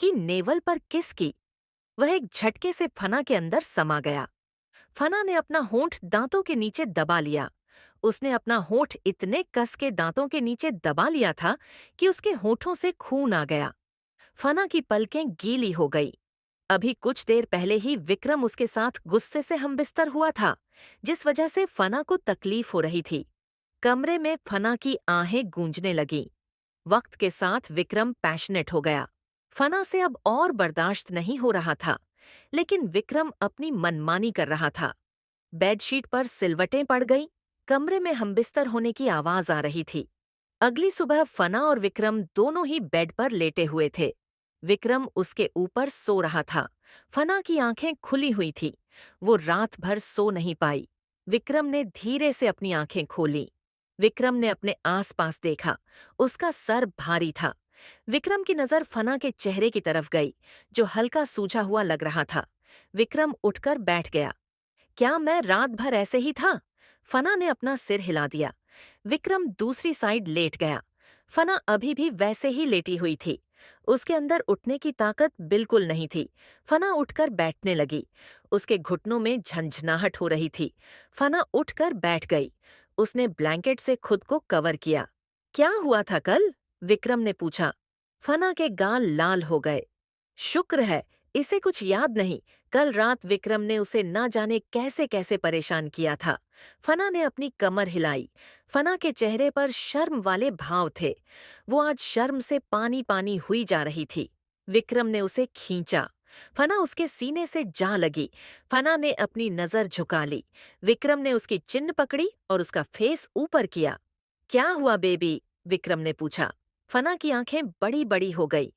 कि नेवल पर किस की। वह एक झटके से फना के अंदर समा गया। फना ने अपना होंठ दांतों के नीचे दबा लिया। उसने अपना होंठ इतने कस के दांतों के नीचे दबा लिया था कि उसके होंठों से खून आ गया। फना की पलकें गीली हो गई। अभी कुछ देर पहले ही विक्रम उसके साथ गुस्से से हमबिस्तर हुआ था, जिस वजह से फना को तकलीफ हो रही थी। कमरे में फना की आहें गूंजने लगीं। वक्त के साथ विक्रम पैशनेट हो गया। फना से अब और बर्दाश्त नहीं हो रहा था, लेकिन विक्रम अपनी मनमानी कर रहा था। बेडशीट पर सिलवटें पड़ गईं। कमरे में हमबिस्तर होने की आवाज आ रही थी। अगली सुबह फना और विक्रम दोनों ही बेड पर लेटे हुए थे। विक्रम उसके ऊपर सो रहा था। फना की आंखें खुली हुई थी। वो रात भर सो नहीं पाई। विक्रम ने धीरे से अपनी आंखें खोली। विक्रम ने अपने आसपास देखा। उसका सर भारी था। विक्रम की नजर फना के चेहरे की तरफ गई, जो हल्का सूजा हुआ लग रहा था। विक्रम उठकर बैठ गया। क्या मैं रात भर ऐसे ही था? फना ने अपना सिर हिला दिया। विक्रम दूसरी साइड लेट गया। फना अभी भी वैसे ही लेटी हुई थी। उसके अंदर उठने की ताकत बिल्कुल नहीं थी। फना उठकर बैठने लगी। उसके घुटनों में झंझनाहट हो रही थी। फना उठकर बैठ गई। उसने ब्लैंकेट से खुद को कवर किया। क्या हुआ था कल? विक्रम ने पूछा। फना के गाल लाल हो गए। शुक्र है, इसे कुछ याद नहीं। कल रात विक्रम ने उसे ना जाने कैसे कैसे परेशान किया था। फना ने अपनी कमर हिलाई। फना के चेहरे पर शर्म वाले भाव थे। वो आज शर्म से पानी पानी हुई जा रही थी। विक्रम ने उसे खींचा। फना उसके सीने से जा लगी। फना ने अपनी नजर झुका ली। विक्रम ने उसकी चिन्ह पकड़ी और उसका फेस ऊपर किया। क्या हुआ बेबी? विक्रम ने पूछा। फना की आंखें बड़ी बड़ी हो गई।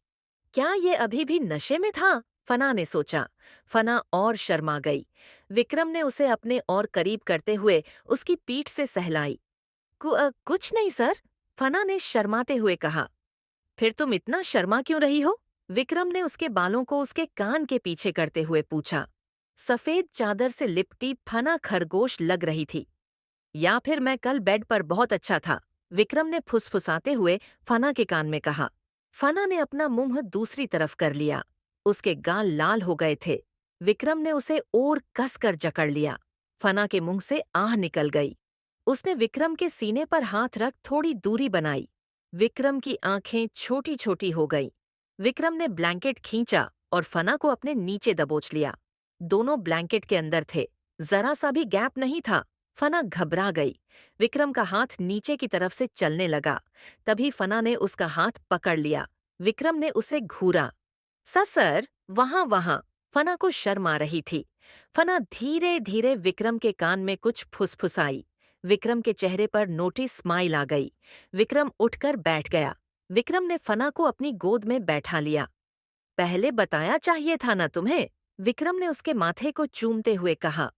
क्या ये अभी भी नशे में था? फना ने सोचा। फना और शर्मा गई। विक्रम ने उसे अपने और करीब करते हुए उसकी पीठ से सहलाई। कुछ नहीं सर, फना ने शर्माते हुए कहा। फिर तुम इतना शर्मा क्यों रही हो? विक्रम ने उसके बालों को उसके कान के पीछे करते हुए पूछा। सफेद चादर से लिपटी फना खरगोश लग रही थी। या फिर मैं कल बेड पर बहुत अच्छा था, विक्रम ने फुसफुसाते हुए फना के कान में कहा। फना ने अपना मुंह दूसरी तरफ कर लिया। उसके गाल लाल हो गए थे। विक्रम ने उसे और कसकर जकड़ लिया। फना के मुंह से आह निकल गई। उसने विक्रम के सीने पर हाथ रख थोड़ी दूरी बनाई। विक्रम की आंखें छोटी छोटी हो गईं। विक्रम ने ब्लैंकेट खींचा और फना को अपने नीचे दबोच लिया। दोनों ब्लैंकेट के अंदर थे। जरा सा भी गैप नहीं था। फना घबरा गई। विक्रम का हाथ नीचे की तरफ से चलने लगा। तभी फना ने उसका हाथ पकड़ लिया। विक्रम ने उसे घूरा। सर, वहां वहां। फना को शर्म आ रही थी। फना धीरे धीरे विक्रम के कान में कुछ फुसफुसाई। विक्रम के चेहरे पर नोटिस स्माइल आ गई। विक्रम उठकर बैठ गया। विक्रम ने फना को अपनी गोद में बैठा लिया। पहले बताया चाहिए था ना तुम्हें, विक्रम ने उसके माथे को चूमते हुए कहा।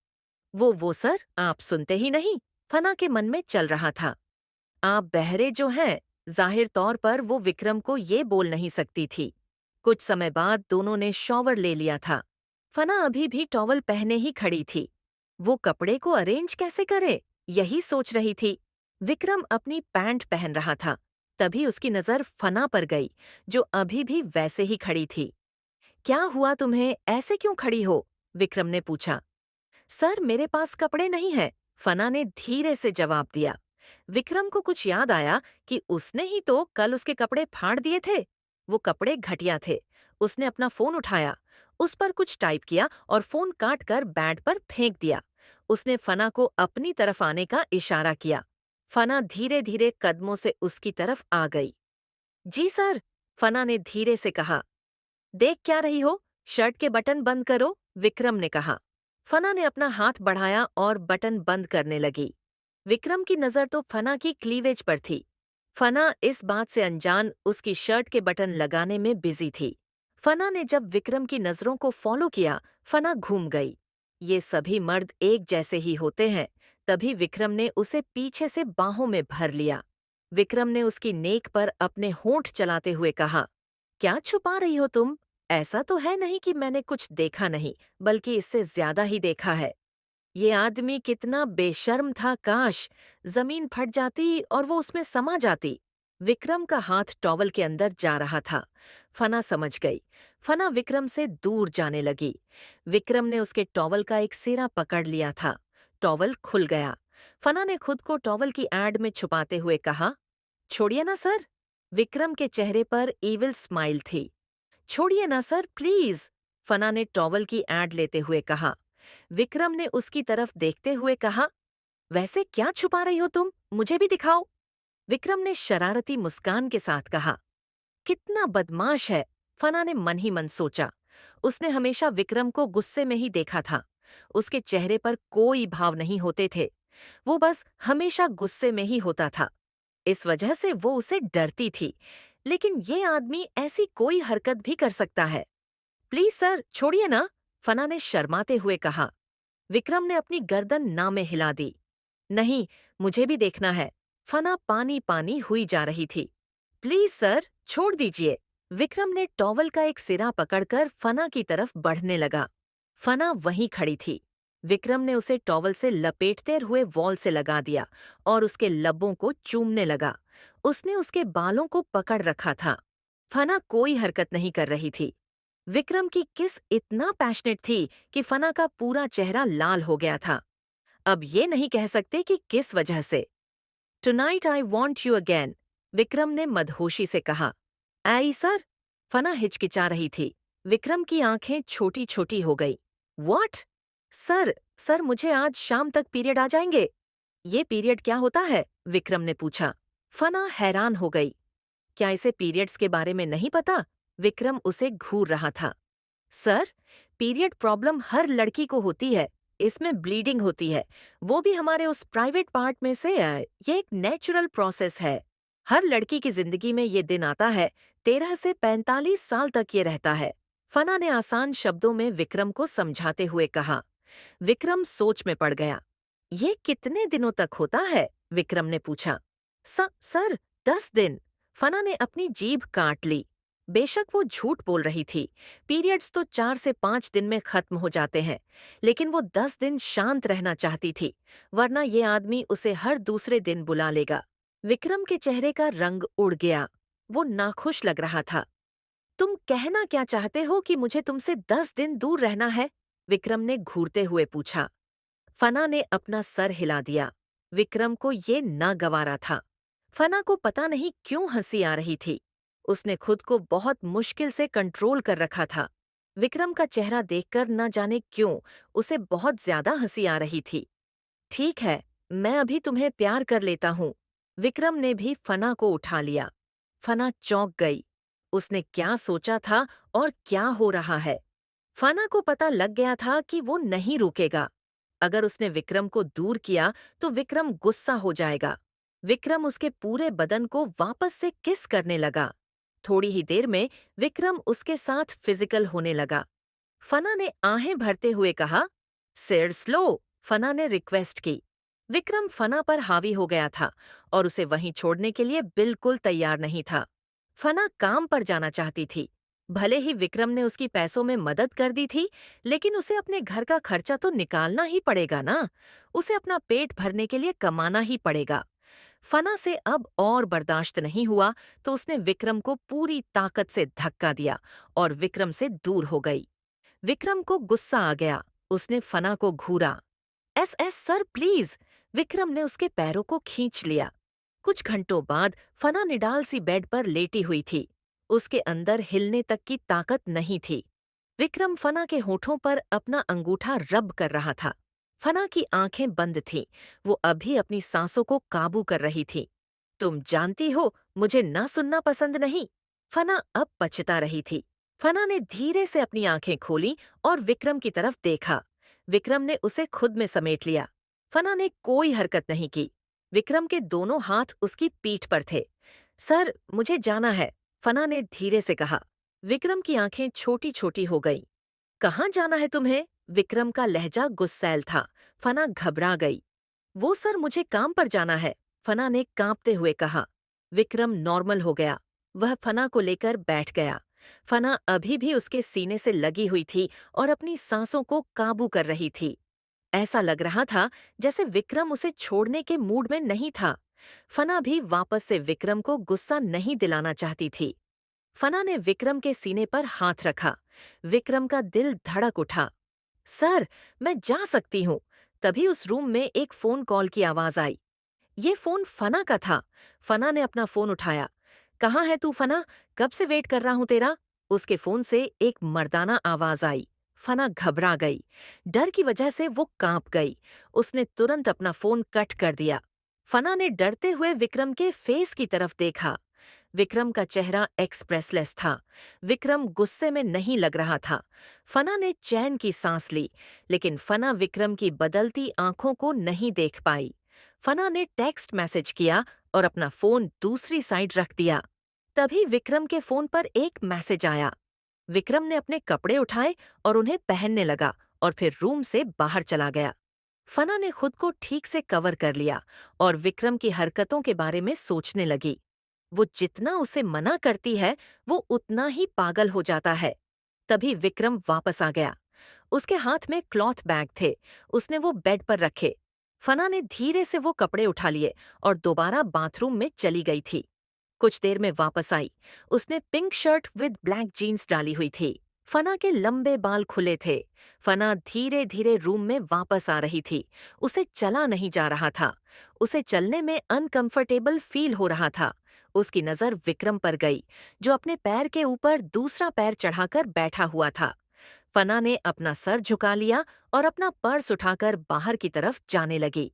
वो सर, आप सुनते ही नहीं, फना के मन में चल रहा था। आप बहरे जो हैं, जाहिर तौर पर वो विक्रम को ये बोल नहीं सकती थी। कुछ समय बाद दोनों ने शॉवर ले लिया था। फना अभी भी टॉवल पहने ही खड़ी थी। वो कपड़े को अरेंज कैसे करे, यही सोच रही थी। विक्रम अपनी पैंट पहन रहा था। तभी उसकी नजर फना पर गई, जो अभी भी वैसे ही खड़ी थी। क्या हुआ तुम्हें, ऐसे क्यों खड़ी हो? विक्रम ने पूछा। सर, मेरे पास कपड़े नहीं हैं, फना ने धीरे से जवाब दिया। विक्रम को कुछ याद आया कि उसने ही तो कल उसके कपड़े फाड़ दिए थे। वो कपड़े घटिया थे। उसने अपना फोन उठाया, उस पर कुछ टाइप किया और फोन काट कर बेड पर फेंक दिया। उसने फना को अपनी तरफ आने का इशारा किया। फना धीरे धीरे कदमों से उसकी तरफ आ गई। जी सर, फना ने धीरे से कहा। देख क्या रही हो, शर्ट के बटन बंद करो, विक्रम ने कहा। फना ने अपना हाथ बढ़ाया और बटन बंद करने लगी। विक्रम की नजर तो फना की क्लीवेज पर थी। फना इस बात से अनजान उसकी शर्ट के बटन लगाने में बिजी थी। फना ने जब विक्रम की नजरों को फॉलो किया, फना घूम गई। ये सभी मर्द एक जैसे ही होते हैं। तभी विक्रम ने उसे पीछे से बाहों में भर लिया। विक्रम ने उसकी नेक पर अपने होंठ चलाते हुए कहा, क्या छुपा रही हो तुम? ऐसा तो है नहीं कि मैंने कुछ देखा नहीं, बल्कि इससे ज्यादा ही देखा है। ये आदमी कितना बेशर्म था, काश जमीन फट जाती और वो उसमें समा जाती। विक्रम का हाथ टॉवल के अंदर जा रहा था। फना समझ गई। फना विक्रम से दूर जाने लगी। विक्रम ने उसके टॉवल का एक सिरा पकड़ लिया था। टॉवल खुल गया। फना ने खुद को टॉवल की एड में छुपाते हुए कहा, छोड़िए ना सर। विक्रम के चेहरे पर ईविल स्माइल थी। छोड़िए ना सर, प्लीज, फना ने टॉवल की एड लेते हुए कहा। विक्रम ने उसकी तरफ देखते हुए कहा, वैसे क्या छुपा रही हो तुम, मुझे भी दिखाओ। विक्रम ने शरारती मुस्कान के साथ कहा। कितना बदमाश है, फना ने मन ही मन सोचा। उसने हमेशा विक्रम को गुस्से में ही देखा था। उसके चेहरे पर कोई भाव नहीं होते थे। वो बस हमेशा गुस्से में ही होता था। इस वजह से वो उसे डरती थी। लेकिन ये आदमी ऐसी कोई हरकत भी कर सकता है। प्लीज सर, छोड़िए ना, फना ने शर्माते हुए कहा। विक्रम ने अपनी गर्दन ना में हिला दी। नहीं, मुझे भी देखना है। फना पानी पानी हुई जा रही थी। प्लीज सर, छोड़ दीजिए। विक्रम ने टॉवल का एक सिरा पकड़कर फना की तरफ बढ़ने लगा। फना वहीं खड़ी थी। विक्रम ने उसे टॉवल से लपेटते हुए वॉल से लगा दिया और उसके लब्बों को चूमने लगा। उसने उसके बालों को पकड़ रखा था। फना कोई हरकत नहीं कर रही थी। विक्रम की किस इतना पैशनेट थी कि फना का पूरा चेहरा लाल हो गया था। अब ये नहीं कह सकते कि किस वजह से। Tonight I want you again, Vikram ने मदहोशी से कहा। आई सर, फना हिचकिचा रही थी। विक्रम की आंखें छोटी छोटी हो गई। व्हाट? सर, सर मुझे आज शाम तक पीरियड आ जाएंगे। ये पीरियड क्या होता है? विक्रम ने पूछा। फना हैरान हो गई। क्या इसे पीरियड्स के बारे में नहीं पता? विक्रम उसे घूर रहा था। सर, पीरियड प्रॉब्लम हर लड़की को होती है। इसमें ब्लीडिंग होती है, वो भी हमारे उस प्राइवेट पार्ट में से। ये एक नेचुरल प्रोसेस है। हर लड़की की जिंदगी में ये दिन आता है। 13 से 45 साल तक ये रहता है। फना ने आसान शब्दों में विक्रम को समझाते हुए कहा। विक्रम सोच में पड़ गया। ये कितने दिनों तक होता है? विक्रम ने पूछा। सर, 10 दिन। फना ने अपनी जीभ काट ली। बेशक वो झूठ बोल रही थी। पीरियड्स तो 4 से 5 दिन में खत्म हो जाते हैं, लेकिन वो 10 दिन शांत रहना चाहती थी, वरना ये आदमी उसे हर दूसरे दिन बुला लेगा। विक्रम के चेहरे का रंग उड़ गया। वो नाखुश लग रहा था। तुम कहना क्या चाहते हो कि मुझे तुमसे 10 दिन दूर रहना है? विक्रम ने घूरते हुए पूछा। फना ने अपना सर हिला दिया। विक्रम को ये नागवारा था। फना को पता नहीं क्यों हंसी आ रही थी। उसने खुद को बहुत मुश्किल से कंट्रोल कर रखा था। विक्रम का चेहरा देखकर न जाने क्यों उसे बहुत ज्यादा हंसी आ रही थी। ठीक है, मैं अभी तुम्हें प्यार कर लेता हूँ। विक्रम ने भी फना को उठा लिया। फना चौंक गई। उसने क्या सोचा था और क्या हो रहा है? फना को पता लग गया था कि वो नहीं रुकेगा। अगर उसने विक्रम को दूर किया तो विक्रम गुस्सा हो जाएगा। विक्रम उसके पूरे बदन को वापस से किस करने लगा। थोड़ी ही देर में विक्रम उसके साथ फिजिकल होने लगा। फना ने आहें भरते हुए कहा, सिर स्लो, फना ने रिक्वेस्ट की। विक्रम फना पर हावी हो गया था और उसे वहीं छोड़ने के लिए बिल्कुल तैयार नहीं था। फना काम पर जाना चाहती थी। भले ही विक्रम ने उसकी पैसों में मदद कर दी थी, लेकिन उसे अपने घर का खर्चा तो निकालना ही पड़ेगा ना। उसे अपना पेट भरने के लिए कमाना ही पड़ेगा। फना से अब और बर्दाश्त नहीं हुआ तो उसने विक्रम को पूरी ताकत से धक्का दिया और विक्रम से दूर हो गई। विक्रम को गुस्सा आ गया। उसने फना को घूरा। Yes sir, please. विक्रम ने उसके पैरों को खींच लिया। कुछ घंटों बाद फना निडाल सी बेड पर लेटी हुई थी। उसके अंदर हिलने तक की ताकत नहीं थी। विक्रम फना के होठों पर अपना अंगूठा रब कर रहा था। फना की आंखें बंद थीं। वो अभी अपनी सांसों को काबू कर रही थी। तुम जानती हो, मुझे ना सुनना पसंद नहीं। फना अब पछता रही थी। फना ने धीरे से अपनी आंखें खोली और विक्रम की तरफ देखा। विक्रम ने उसे खुद में समेट लिया। फना ने कोई हरकत नहीं की। विक्रम के दोनों हाथ उसकी पीठ पर थे। सर, मुझे जाना है, फना ने धीरे से कहा। विक्रम की आंखें छोटी छोटी हो गईं। कहाँ जाना है तुम्हें? विक्रम का लहजा गुस्सैल था। फना घबरा गई। वो सर, मुझे काम पर जाना है, फना ने कांपते हुए कहा। विक्रम नॉर्मल हो गया। वह फना को लेकर बैठ गया। फना अभी भी उसके सीने से लगी हुई थी और अपनी सांसों को काबू कर रही थी। ऐसा लग रहा था जैसे विक्रम उसे छोड़ने के मूड में नहीं था। फना भी वापस से विक्रम को गुस्सा नहीं दिलाना चाहती थी। फना ने विक्रम के सीने पर हाथ रखा। विक्रम का दिल धड़क उठा। सर, मैं जा सकती हूँ। तभी उस रूम में एक फोन कॉल की आवाज आई। ये फोन फना का था। फना ने अपना फोन उठाया। कहाँ है तू फना? कब से वेट कर रहा हूँ तेरा। उसके फोन से एक मर्दाना आवाज आई। फना घबरा गई। डर की वजह से वो कांप गई। उसने तुरंत अपना फोन कट कर दिया। फना ने डरते हुए विक्रम के फेस की तरफ देखा। विक्रम का चेहरा एक्सप्रेसलेस था। विक्रम गुस्से में नहीं लग रहा था। फना ने चैन की सांस ली, लेकिन फना विक्रम की बदलती आंखों को नहीं देख पाई। फना ने टेक्स्ट मैसेज किया और अपना फोन दूसरी साइड रख दिया। तभी विक्रम के फोन पर एक मैसेज आया। विक्रम ने अपने कपड़े उठाए और उन्हें पहनने लगा और फिर रूम से बाहर चला गया। फना ने खुद को ठीक से कवर कर लिया और विक्रम की हरकतों के बारे में सोचने लगी। वो जितना उसे मना करती है, वो उतना ही पागल हो जाता है। तभी विक्रम वापस आ गया। उसके हाथ में क्लॉथ बैग थे। उसने वो बेड पर रखे। फना ने धीरे से वो कपड़े उठा लिए और दोबारा बाथरूम में चली गई थी। कुछ देर में वापस आई। उसने pink shirt with black jeans डाली हुई थी। फना के लंबे बाल खुले थे। फना धीरे धीरे रूम में वापस आ रही थी। उसे चला नहीं जा रहा था। उसे चलने में अनकंफर्टेबल फील हो रहा था। उसकी नजर विक्रम पर गई, जो अपने पैर के ऊपर दूसरा पैर चढ़ाकर बैठा हुआ था। फना ने अपना सर झुका लिया और अपना पर्स उठाकर बाहर की तरफ जाने लगी।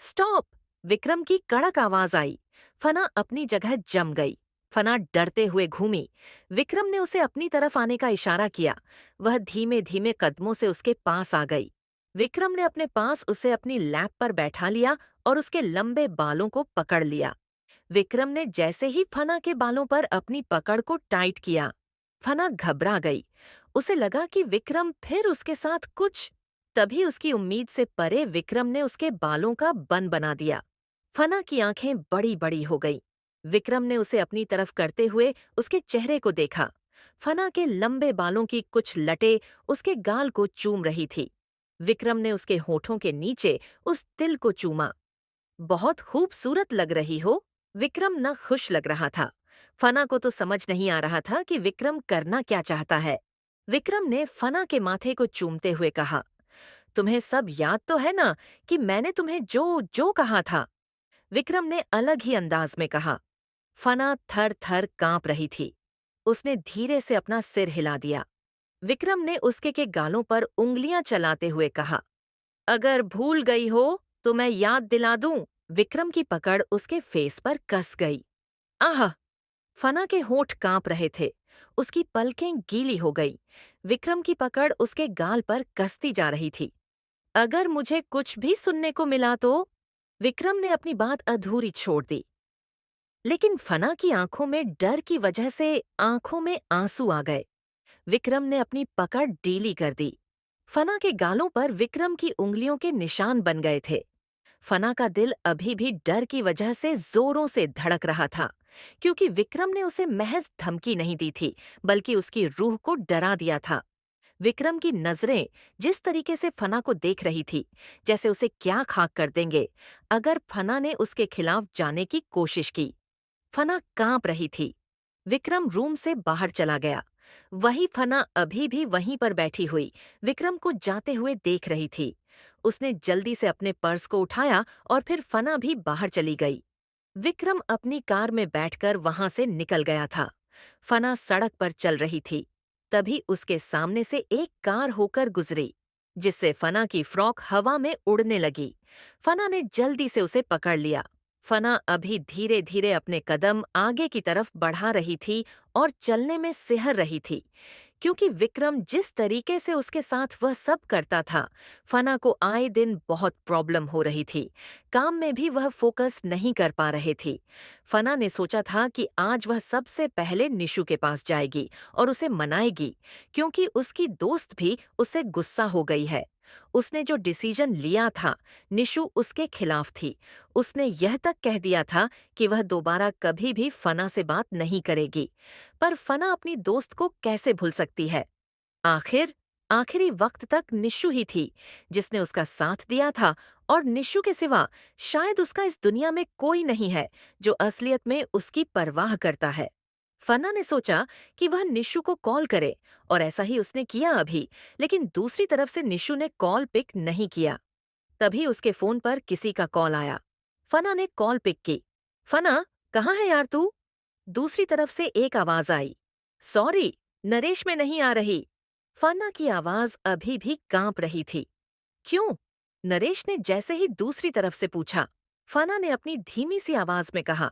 स्टॉप! विक्रम की कड़क आवाज आई। फना अपनी जगह जम गई। फना डरते हुए घूमी। विक्रम ने उसे अपनी तरफ आने का इशारा किया। वह धीमे धीमे कदमों से उसके पास आ गई। विक्रम ने अपने पास उसे अपनी लैप पर बैठा लिया और उसके लंबे बालों को पकड़ लिया। विक्रम ने जैसे ही फना के बालों पर अपनी पकड़ को टाइट किया, फना घबरा गई। उसे लगा कि विक्रम फिर उसके साथ कुछ। तभी उसकी उम्मीद से परे विक्रम ने उसके बालों का बन बना दिया। फना की आंखें बड़ी बड़ी हो गईं। विक्रम ने उसे अपनी तरफ करते हुए उसके चेहरे को देखा। फना के लंबे बालों की कुछ लटें उसके गाल को चूम रही थी। विक्रम ने उसके होठों के नीचे उस तिल को चूमा। बहुत खूबसूरत लग रही हो। विक्रम न खुश लग रहा था। फना को तो समझ नहीं आ रहा था कि विक्रम करना क्या चाहता है। विक्रम ने फना के माथे को चूमते हुए कहा, तुम्हें सब याद तो है ना कि मैंने तुम्हें जो जो कहा था। विक्रम ने अलग ही अंदाज में कहा। फना थर थर कांप रही थी। उसने धीरे से अपना सिर हिला दिया। विक्रम ने उसके के गालों पर उंगलियां चलाते हुए कहा, अगर भूल गई हो तो मैं याद दिला दूं। विक्रम की पकड़ उसके फेस पर कस गई। आह! फना के होंठ कांप रहे थे। उसकी पलकें गीली हो गई। विक्रम की पकड़ उसके गाल पर कसती जा रही थी। अगर मुझे कुछ भी सुनने को मिला तो। विक्रम ने अपनी बात अधूरी छोड़ दी। लेकिन फना की आंखों में डर की वजह से आंखों में आंसू आ गए। विक्रम ने अपनी पकड़ ढीली कर दी। फना के गालों पर विक्रम की उंगलियों के निशान बन गए थे। फना का दिल अभी भी डर की वजह से जोरों से धड़क रहा था, क्योंकि विक्रम ने उसे महज धमकी नहीं दी थी, बल्कि उसकी रूह को डरा दिया था। विक्रम की नजरें जिस तरीके से फना को देख रही थी, जैसे उसे क्या खाक कर देंगे अगर फना ने उसके खिलाफ जाने की कोशिश की। फना कांप रही थी। विक्रम रूम से बाहर चला गया। वही फना अभी भी वहीं पर बैठी हुई विक्रम को जाते हुए देख रही थी। उसने जल्दी से अपने पर्स को उठाया और फिर फना भी बाहर चली गई। विक्रम अपनी कार में बैठकर वहां से निकल गया था। फना सड़क पर चल रही थी। तभी उसके सामने से एक कार होकर गुजरी, जिससे फना की फ्रॉक हवा में उड़ने लगी। फना ने जल्दी से उसे पकड़ लिया। फना अभी धीरे धीरे अपने कदम आगे की तरफ बढ़ा रही थी और चलने में सिहर रही थी, क्योंकि विक्रम जिस तरीके से उसके साथ वह सब करता था, फना को आए दिन बहुत प्रॉब्लम हो रही थी। काम में भी वह फोकस नहीं कर पा रहे थी। फना ने सोचा था कि आज वह सबसे पहले निशु के पास जाएगी और उसे मनाएगी, क्योंकि उसकी दोस्त भी उससे गुस्सा हो गई है। उसने जो डिसीजन लिया था, निशु उसके खिलाफ थी। उसने यह तक कह दिया था कि वह दोबारा कभी भी फना से बात नहीं करेगी। पर फना अपनी दोस्त को कैसे भूल सकती है? आखिर आखिरी वक्त तक निशु ही थी जिसने उसका साथ दिया था, और निशु के सिवा शायद उसका इस दुनिया में कोई नहीं है जो असलियत में उसकी परवाह करता है। फना ने सोचा कि वह निशु को कॉल करे, और ऐसा ही उसने किया अभी, लेकिन दूसरी तरफ से निशु ने कॉल पिक नहीं किया। तभी उसके फोन पर किसी का कॉल आया। फना ने कॉल पिक की। फना, कहाँ है यार तू? दूसरी तरफ से एक आवाज आई। सॉरी, नरेश में नहीं आ रही। फना की आवाज अभी भी कांप रही थी। क्यों? नरेश ने जैसे ही दूसरी तरफ से पूछा। फना ने अपनी धीमी सी आवाज में कहा,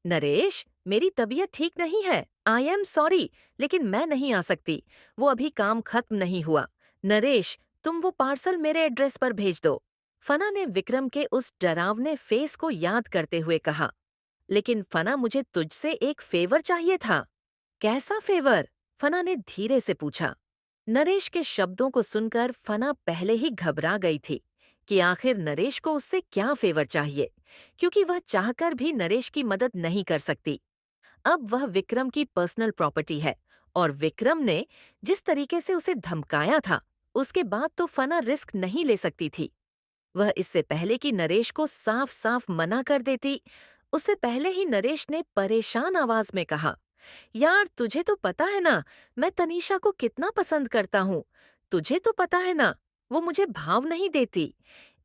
नरेश, मेरी तबीयत ठीक नहीं है। आई एम सॉरी, लेकिन मैं नहीं आ सकती। वो अभी काम खत्म नहीं हुआ। नरेश, तुम वो पार्सल मेरे एड्रेस पर भेज दो। फना ने विक्रम के उस डरावने फेस को याद करते हुए कहा। लेकिन फना, मुझे तुझसे एक फेवर चाहिए था। कैसा फेवर? फना ने धीरे से पूछा। नरेश के शब्दों को सुनकर फना पहले ही घबरा गई थी कि आखिर नरेश को उससे क्या फेवर चाहिए, क्योंकि वह चाहकर भी नरेश की मदद नहीं कर सकती। अब वह विक्रम की पर्सनल प्रॉपर्टी है, और विक्रम ने जिस तरीके से उसे धमकाया था, उसके बाद तो फना रिस्क नहीं ले सकती थी। वह इससे पहले कि नरेश को साफ साफ मना कर देती, उससे पहले ही नरेश ने परेशान आवाज में कहा, यार तुझे तो पता है ना, मैं तनीषा को कितना पसंद करता हूँ। तुझे तो पता है ना, वो मुझे भाव नहीं देती।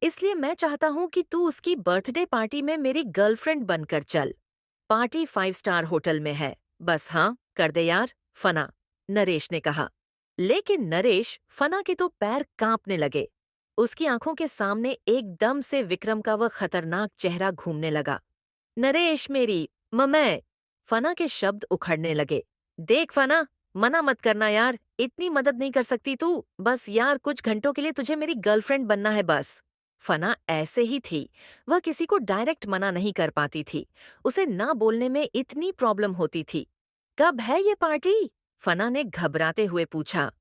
इसलिए मैं चाहता हूँ कि तू उसकी बर्थडे पार्टी में मेरी गर्लफ्रेंड बनकर चल। पार्टी 5 स्टार होटल में है। बस हाँ कर दे यार, फना, नरेश ने कहा। लेकिन नरेश, फना के तो पैर कांपने लगे। उसकी आंखों के सामने एकदम से विक्रम का वह खतरनाक चेहरा घूमने लगा। नरेश, मेरी मैं। फना के शब्द उखड़ने लगे। देख फना, मना मत करना यार, इतनी मदद नहीं कर सकती तू। बस यार, कुछ घंटों के लिए तुझे मेरी गर्लफ्रेंड बनना है बस। फना ऐसे ही थी, वह किसी को डायरेक्ट मना नहीं कर पाती थी। उसे ना बोलने में इतनी प्रॉब्लम होती थी। कब है ये पार्टी? फना ने घबराते हुए पूछा।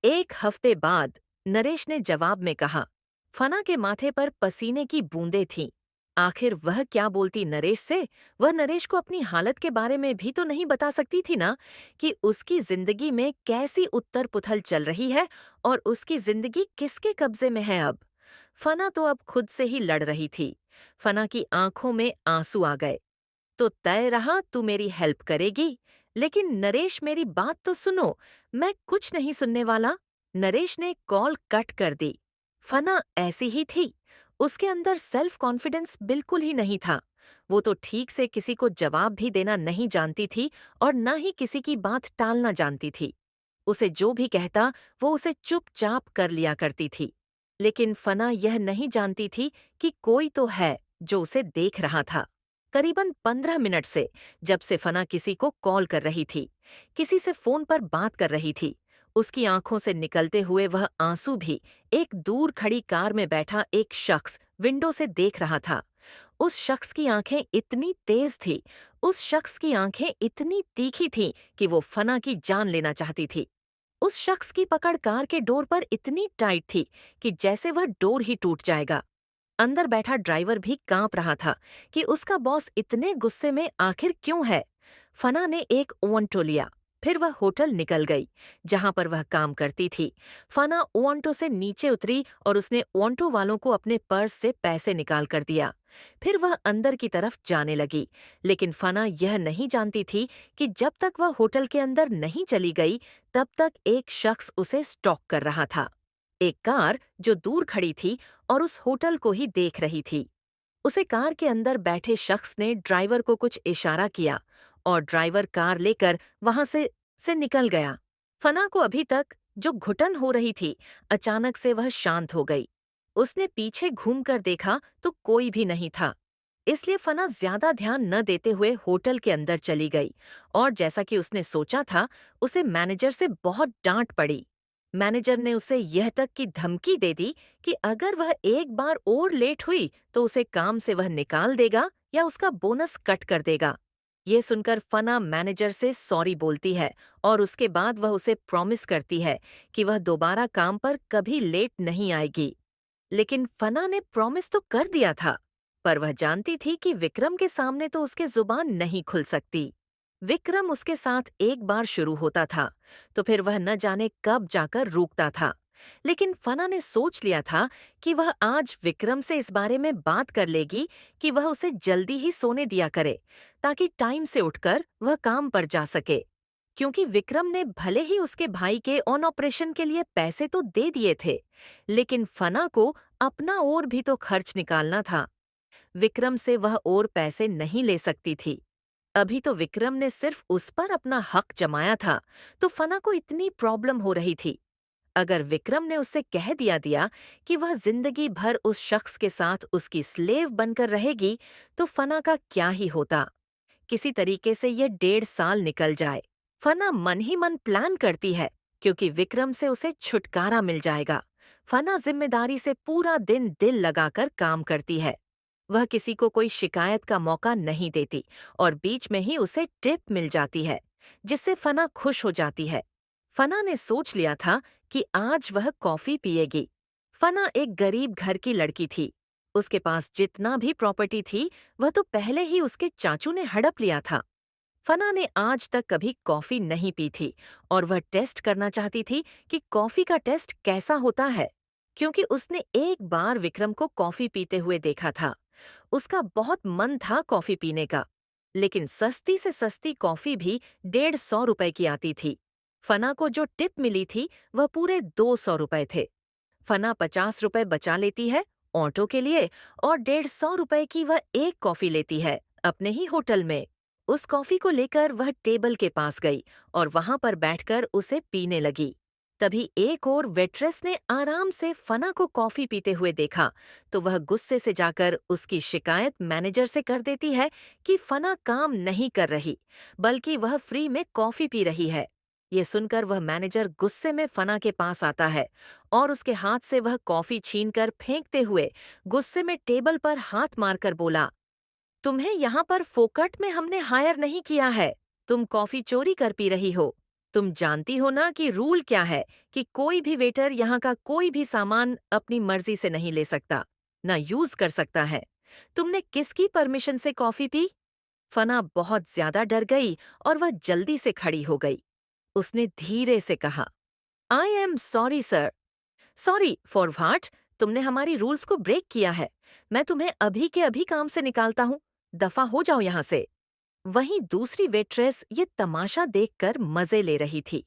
1 हफ्ते बाद, नरेश ने जवाब में कहा। फना के माथे पर पसीने की बूंदें थीं। आखिर वह क्या बोलती नरेश से? वह नरेश को अपनी हालत के बारे में भी तो नहीं बता सकती थी ना, कि उसकी जिंदगी में कैसी उत्तर पुथल चल रही है और उसकी जिंदगी किसके कब्जे में है अब। फना तो अब खुद से ही लड़ रही थी। फना की आंखों में आंसू आ गए। तो तय रहा तू मेरी हेल्प करेगी, लेकिन नरेश, मेरी बात तो सुनो। मैं कुछ नहीं सुनने वाला। नरेश ने कॉल कट कर दी। फना ऐसी ही थी। उसके अंदर सेल्फ कॉन्फिडेंस बिल्कुल ही नहीं था। वो तो ठीक से किसी को जवाब भी देना नहीं जानती थी, और न ही किसी की बात टालना जानती थी। उसे जो भी कहता वो उसे चुपचाप कर लिया करती थी। लेकिन फना यह नहीं जानती थी कि कोई तो है जो उसे देख रहा था। करीबन 15 मिनट से, जब से फना किसी को कॉल कर रही थी, किसी से फोन पर बात कर रही थी, उसकी आंखों से निकलते हुए वह आंसू भी एक दूर खड़ी कार में बैठा एक शख्स विंडो से देख रहा था। उस शख्स की आंखें इतनी तेज थी, उस शख्स की आंखें इतनी तीखी थीं कि वो फना की जान लेना चाहती थी। उस शख्स की पकड़ कार के डोर पर इतनी टाइट थी कि जैसे वह डोर ही टूट जाएगा। अंदर बैठा ड्राइवर भी कांप रहा था कि उसका बॉस इतने गुस्से में आखिर क्यों है। फना ने एक ओवंटो लिया। फिर वह होटल निकल गई जहां पर वह काम करती थी। फना ओवंटो से नीचे उतरी और उसने ओवंटो वालों को अपने पर्स से पैसे निकाल कर दिया। फिर वह अंदर की तरफ जाने लगी, लेकिन फना यह नहीं जानती थी कि जब तक वह होटल के अंदर नहीं चली गई, तब तक एक शख्स उसे स्टॉक कर रहा था। एक कार जो दूर खड़ी थी और उस होटल को ही देख रही थी। उसे कार के अंदर बैठे शख्स ने ड्राइवर को कुछ इशारा किया, और ड्राइवर कार लेकर वहां से निकल गया। फना को अभी तक जो घुटन हो रही थी, अचानक से वह शांत हो गई। उसने पीछे घूमकर देखा तो कोई भी नहीं था। इसलिए फना ज्यादा ध्यान न देते हुए होटल के अंदर चली गई, और जैसा कि उसने सोचा था, उसे मैनेजर से बहुत डांट पड़ी। मैनेजर ने उसे यह तक की धमकी दे दी कि अगर वह एक बार और लेट हुई तो उसे काम से वह निकाल देगा या उसका बोनस कट कर देगा। ये सुनकर फना मैनेजर से सॉरी बोलती है, और उसके बाद वह उसे प्रॉमिस करती है कि वह दोबारा काम पर कभी लेट नहीं आएगी। लेकिन फना ने प्रॉमिस तो कर दिया था, पर वह जानती थी कि विक्रम के सामने तो उसके जुबान नहीं खुल सकती। विक्रम उसके साथ एक बार शुरू होता था तो फिर वह न जाने कब जाकर रुकता था। लेकिन फना ने सोच लिया था कि वह आज विक्रम से इस बारे में बात कर लेगी कि वह उसे जल्दी ही सोने दिया करे, ताकि टाइम से उठकर वह काम पर जा सके। क्योंकि विक्रम ने भले ही उसके भाई के ऑन ऑपरेशन के लिए पैसे तो दे दिए थे, लेकिन फना को अपना और भी तो खर्च निकालना था। विक्रम से वह और पैसे नहीं ले सकती थी। अभी तो विक्रम ने सिर्फ उस पर अपना हक जमाया था, तो फना को इतनी प्रॉब्लम हो रही थी। अगर विक्रम ने उससे कह दिया कि वह जिंदगी भर उस शख्स के साथ उसकी स्लेव बनकर रहेगी, तो फना का क्या ही होता। किसी तरीके से ये 1.5 साल निकल जाए। फना मन ही मन प्लान करती है, क्योंकि विक्रम से उसे छुटकारा मिल जाएगा। फना जिम्मेदारी से पूरा दिन दिल लगाकर काम करती है। वह किसी को कोई शिकायत का मौका नहीं देती और बीच में ही उसे टिप मिल जाती है, जिससे फना खुश हो जाती है। फना ने सोच लिया था कि आज वह कॉफी पिएगी। फना एक गरीब घर की लड़की थी। उसके पास जितना भी प्रॉपर्टी थी, वह तो पहले ही उसके चाचू ने हड़प लिया था। फना ने आज तक कभी कॉफी नहीं पी थी और वह टेस्ट करना चाहती थी कि कॉफी का टेस्ट कैसा होता है, क्योंकि उसने एक बार विक्रम को कॉफी पीते हुए देखा था। उसका बहुत मन था कॉफी पीने का, लेकिन सस्ती से सस्ती कॉफी भी 150 रुपए की आती थी। फना को जो टिप मिली थी वह पूरे 200 रुपए थे। फना 50 रुपए बचा लेती है ऑटो के लिए और 150 रुपए की वह एक कॉफी लेती है अपने ही होटल में। उस कॉफी को लेकर वह टेबल के पास गई और वहां पर बैठकर उसे पीने लगी। तभी एक और वेट्रेस ने आराम से फना को कॉफी पीते हुए देखा, तो वह गुस्से से जाकर उसकी शिकायत मैनेजर से कर देती है कि फना काम नहीं कर रही, बल्कि वह फ्री में कॉफी पी रही है। ये सुनकर वह मैनेजर गुस्से में फना के पास आता है और उसके हाथ से वह कॉफी छीनकर फेंकते हुए गुस्से में टेबल पर हाथ मारकर बोला, तुम्हें यहाँ पर फोकट में हमने हायर नहीं किया है। तुम कॉफी चोरी कर पी रही हो। तुम जानती हो ना कि रूल क्या है, कि कोई भी वेटर यहाँ का कोई भी सामान अपनी मर्जी से नहीं ले सकता, ना यूज कर सकता है। तुमने किसकी परमिशन से कॉफी पी? फना बहुत ज्यादा डर गई और वह जल्दी से खड़ी हो गई। उसने धीरे से कहा, I am sorry sir. Sorry for what? तुमने हमारी रूल्स को ब्रेक किया है। मैं तुम्हें अभी के अभी काम से निकालता हूँ। दफा हो जाओ यहाँ से। वहीं दूसरी वेट्रेस ये तमाशा देखकर मजे ले रही थी।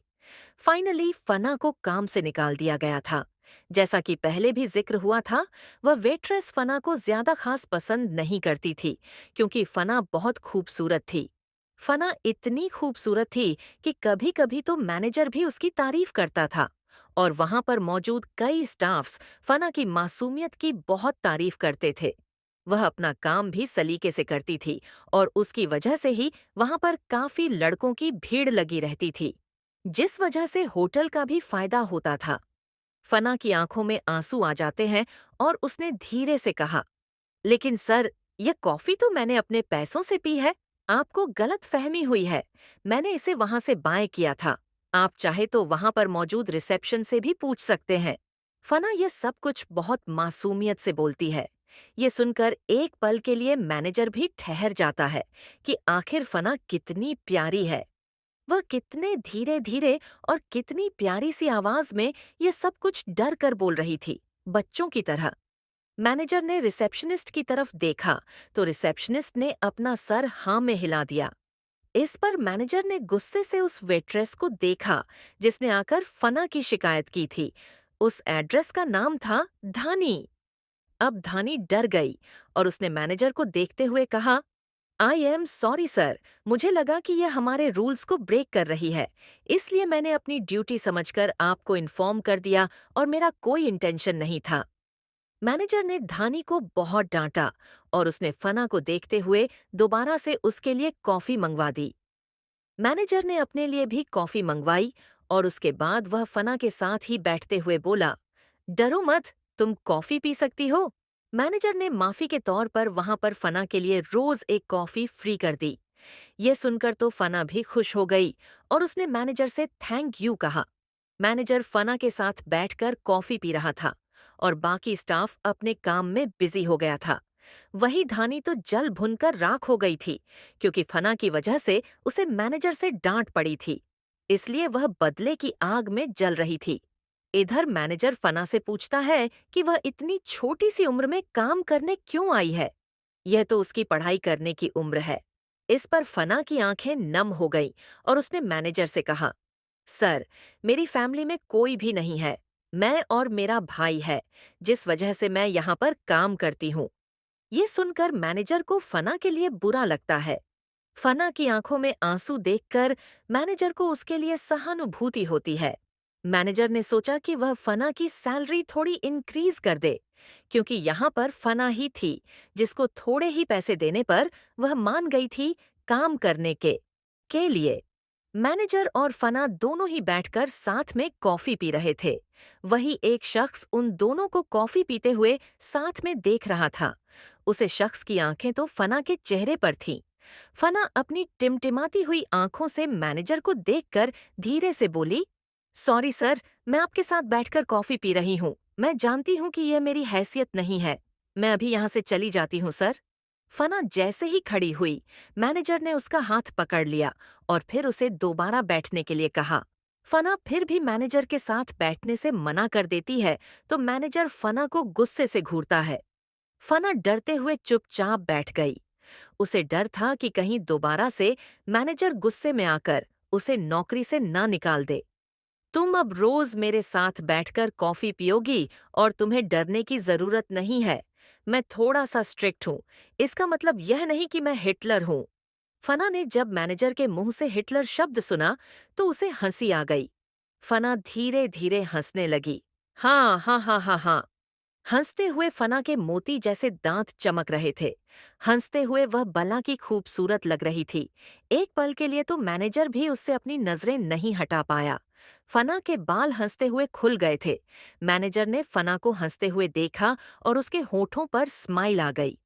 फाइनली फना को काम से निकाल दिया गया था। जैसा कि पहले भी जिक्र हुआ था, वह वेट्रेस फना को ज्यादा खास पसंद नहीं करती थी, क्योंकि फना बहुत खूबसूरत थी। फना इतनी खूबसूरत थी कि कभी-कभी तो मैनेजर भी उसकी तारीफ करता था और वहां पर मौजूद कई स्टाफ्स फना की मासूमियत की बहुत तारीफ करते थे। वह अपना काम भी सलीके से करती थी और उसकी वजह से ही वहां पर काफी लड़कों की भीड़ लगी रहती थी, जिस वजह से होटल का भी फायदा होता था। फना की आंखों में आंसू आ जाते हैं और उसने धीरे से कहा, लेकिन सर, यह कॉफी तो मैंने अपने पैसों से पी है। आपको गलत फहमी हुई है। मैंने इसे वहां से बाय किया था। आप चाहे तो वहां पर मौजूद रिसेप्शन से भी पूछ सकते हैं। फना यह सब कुछ बहुत मासूमियत से बोलती है। ये सुनकर एक पल के लिए मैनेजर भी ठहर जाता है कि आखिर फना कितनी प्यारी है। वह कितने धीरे धीरे और कितनी प्यारी सी आवाज में ये सब कुछ डर कर बोल रही थी, बच्चों की तरह। मैनेजर ने रिसेप्शनिस्ट की तरफ देखा तो रिसेप्शनिस्ट ने अपना सर हाँ में हिला दिया। इस पर मैनेजर ने गुस्से से उस वेट्रेस को देखा जिसने आकर फना की शिकायत की थी। उस एड्रेस का नाम था धानी। अब धानी डर गई और उसने मैनेजर को देखते हुए कहा, आई एम सॉरी सर, मुझे लगा कि यह हमारे रूल्स को ब्रेक कर रही है, इसलिए मैंने अपनी ड्यूटी समझकर आपको इन्फॉर्म कर दिया और मेरा कोई इंटेंशन नहीं था। मैनेजर ने धानी को बहुत डांटा और उसने फना को देखते हुए दोबारा से उसके लिए कॉफी मंगवा दी। मैनेजर ने अपने लिए भी कॉफी मंगवाई और उसके बाद वह फना के साथ ही बैठते हुए बोला, डरो मत, तुम कॉफी पी सकती हो। मैनेजर ने माफी के तौर पर वहां पर फना के लिए रोज एक कॉफी फ्री कर दी। ये सुनकर तो फना भी खुश हो गई और उसने मैनेजर से थैंक यू कहा। मैनेजर फना के साथ बैठकर कॉफी पी रहा था और बाकी स्टाफ अपने काम में बिजी हो गया था। वही धानी तो जल भुनकर राख हो गई थी, क्योंकि फना की वजह से उसे मैनेजर से डांट पड़ी थी। इसलिए वह बदले की आग में जल रही थी। इधर मैनेजर फना से पूछता है कि वह इतनी छोटी सी उम्र में काम करने क्यों आई है। यह तो उसकी पढ़ाई करने की उम्र है। इस पर फना की आंखें नम हो गईं और उसने मैनेजर से कहा, सर, मेरी फैमिली में कोई भी नहीं है। मैं और मेरा भाई है, जिस वजह से मैं यहाँ पर काम करती हूँ। ये सुनकर मैनेजर को फना के लिए बुरा लगता है। फना की आंखों में आंसू देखकर मैनेजर को उसके लिए सहानुभूति होती है। मैनेजर ने सोचा कि वह फना की सैलरी थोड़ी इंक्रीज कर दे, क्योंकि यहाँ पर फना ही थी जिसको थोड़े ही पैसे देने पर वह मान गई थी काम करने के लिए। मैनेजर और फना दोनों ही बैठकर साथ में कॉफी पी रहे थे। वही एक शख्स उन दोनों को कॉफी पीते हुए साथ में देख रहा था। उसे शख्स की आंखें तो फना के चेहरे पर थीं। फना अपनी टिमटिमाती हुई आंखों से मैनेजर को देखकर धीरे से बोली, सॉरी सर, मैं आपके साथ बैठकर कॉफी पी रही हूँ। मैं जानती हूँ कि यह मेरी हैसियत नहीं है। मैं अभी यहाँ से चली जाती हूँ सर। फना जैसे ही खड़ी हुई, मैनेजर ने उसका हाथ पकड़ लिया और फिर उसे दोबारा बैठने के लिए कहा। फना फिर भी मैनेजर के साथ बैठने से मना कर देती है तो मैनेजर फना को गुस्से से घूरता है। फना डरते हुए चुपचाप बैठ गई। उसे डर था कि कहीं दोबारा से मैनेजर गुस्से में आकर उसे नौकरी से ना निकाल दे। तुम अब रोज मेरे साथ बैठकर कॉफी पियोगी और तुम्हें डरने की जरूरत नहीं है। मैं थोड़ा सा स्ट्रिक्ट हूँ, इसका मतलब यह नहीं कि मैं हिटलर हूँ। फना ने जब मैनेजर के मुंह से हिटलर शब्द सुना तो उसे हंसी आ गई। फना धीरे धीरे हंसने लगी। हाँ हाँ हाँ हाँ हाँ। हंसते हुए फना के मोती जैसे दांत चमक रहे थे। हंसते हुए वह बला की खूबसूरत लग रही थी। एक पल के लिए तो मैनेजर भी उससे अपनी नजरें नहीं हटा पाया। फना के बाल हंसते हुए खुल गए थे। मैनेजर ने फना को हंसते हुए देखा और उसके होठों पर स्माइल आ गई।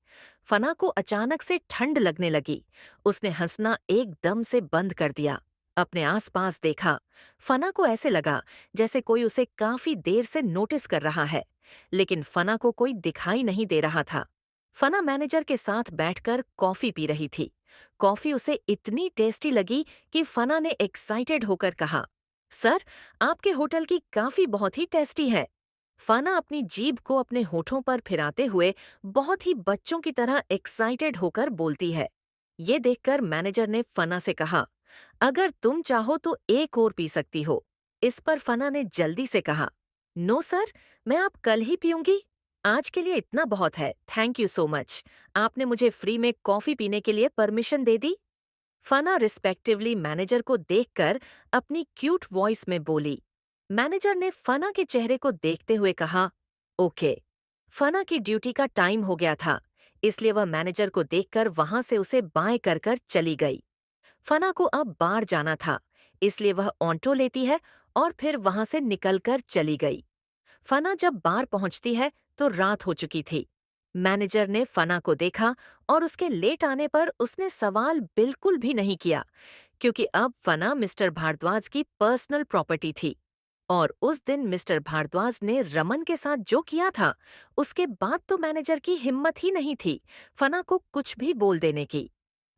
फना को अचानक से ठंड लगने लगी। उसने हंसना एकदम से बंद कर दिया। अपने आसपास देखा। फना को ऐसे लगा जैसे कोई उसे काफी देर से नोटिस कर रहा है, लेकिन फना को कोई दिखाई नहीं दे रहा था। फना मैनेजर के साथ बैठकर कॉफी पी रही थी। कॉफी उसे इतनी टेस्टी लगी कि फना ने एक्साइटेड होकर कहा, सर, आपके होटल की काफी बहुत ही टेस्टी है। फना अपनी जीभ को अपने होठों पर फिराते हुए बहुत ही बच्चों की तरह एक्साइटेड होकर बोलती है। ये देखकर मैनेजर ने फना से कहा, अगर तुम चाहो तो एक और पी सकती हो। इस पर फना ने जल्दी से कहा, नो सर, मैं आप कल ही पीऊंगी। आज के लिए इतना बहुत है, थैंक यू सो मच। आपने मुझे फ्री में कॉफी पीने के लिए परमिशन दे दी। फना रिस्पेक्टिवली मैनेजर को देखकर अपनी क्यूट वॉइस में बोली। मैनेजर ने फना के चेहरे को देखते हुए कहा, ओके। फना की ड्यूटी का टाइम हो गया था, इसलिए वह मैनेजर को देखकर वहां से उसे बाएं कर चली गई। फना को अब बाहर जाना था, इसलिए वह ऑटो लेती है और फिर वहां से निकलकर चली गई। फना जब बार पहुंचती है तो रात हो चुकी थी। मैनेजर ने फना को देखा और उसके लेट आने पर उसने सवाल बिल्कुल भी नहीं किया, क्योंकि अब फना मिस्टर भारद्वाज की पर्सनल प्रॉपर्टी थी। और उस दिन मिस्टर भारद्वाज ने रमन के साथ जो किया था, उसके बाद तो मैनेजर की हिम्मत ही नहीं थी फना को कुछ भी बोल देने की।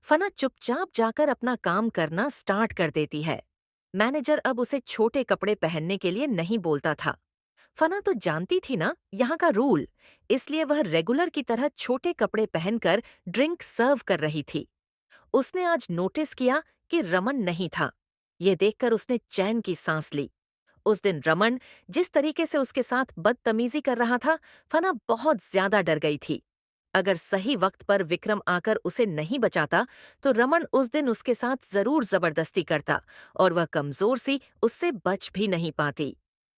फना चुपचाप जाकर अपना काम करना स्टार्ट कर देती है। मैनेजर अब उसे छोटे कपड़े पहनने के लिए नहीं बोलता था। फना तो जानती थी ना यहाँ का रूल, इसलिए वह रेगुलर की तरह छोटे कपड़े पहनकर ड्रिंक सर्व कर रही थी। उसने आज नोटिस किया कि रमन नहीं था। ये देखकर उसने चैन की सांस ली। उस दिन रमन जिस तरीके से उसके साथ बदतमीजी कर रहा था, फना बहुत ज्यादा डर गई थी। अगर सही वक्त पर विक्रम आकर उसे नहीं बचाता तो रमन उस दिन उसके साथ जरूर जबरदस्ती करता और वह कमजोर सी उससे बच भी नहीं पाती।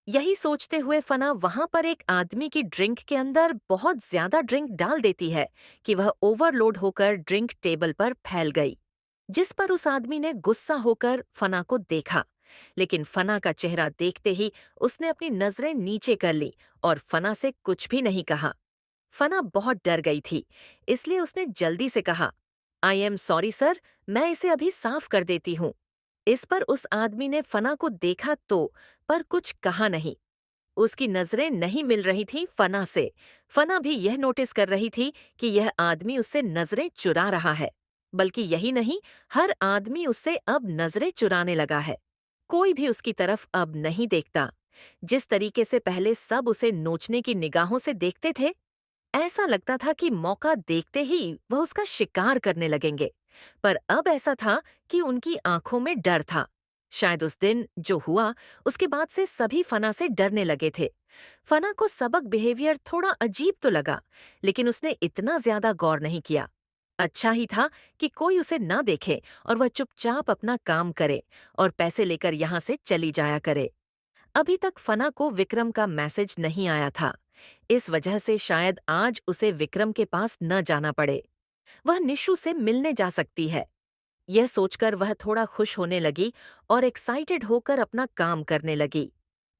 यही सोचते हुए फना वहां पर एक आदमी की ड्रिंक के अंदर बहुत ज्यादा ड्रिंक डाल देती है कि वह ओवरलोड होकर ड्रिंक टेबल पर फैल गई, जिस पर उस आदमी ने गुस्सा होकर फना को देखा। लेकिन फना का चेहरा देखते ही उसने अपनी नजरें नीचे कर ली और फना से कुछ भी नहीं कहा। फना बहुत डर गई थी, इसलिए उसने जल्दी से कहा, आई एम सॉरी सर, मैं इसे अभी साफ कर देती हूँ। इस पर उस आदमी ने फना को देखा तो, पर कुछ कहा नहीं। उसकी नजरें नहीं मिल रही थीं फना से। फना भी यह नोटिस कर रही थी कि यह आदमी उससे नजरें चुरा रहा है। बल्कि यही नहीं, हर आदमी उससे अब नजरें चुराने लगा है। कोई भी उसकी तरफ अब नहीं देखता। जिस तरीके से पहले सब उसे नोचने की निगाहों से देखते थे, ऐसा लगता था कि मौका देखते ही वह उसका शिकार करने लगेंगे। पर अब ऐसा था कि उनकी आंखों में डर था। शायद उस दिन जो हुआ, उसके बाद से सभी फना से डरने लगे थे। फना को सबक बिहेवियर थोड़ा अजीब तो लगा, लेकिन उसने इतना ज्यादा गौर नहीं किया। अच्छा ही था कि कोई उसे ना देखे और वह चुपचाप अपना काम करे और पैसे लेकर यहाँ से चली जाया करे। अभी तक फना को विक्रम का मैसेज नहीं आया था। इस वजह से शायद आज उसे विक्रम के पास न जाना पड़े। वह निशु से मिलने जा सकती है। यह सोचकर वह थोड़ा खुश होने लगी और एक्साइटेड होकर अपना काम करने लगी।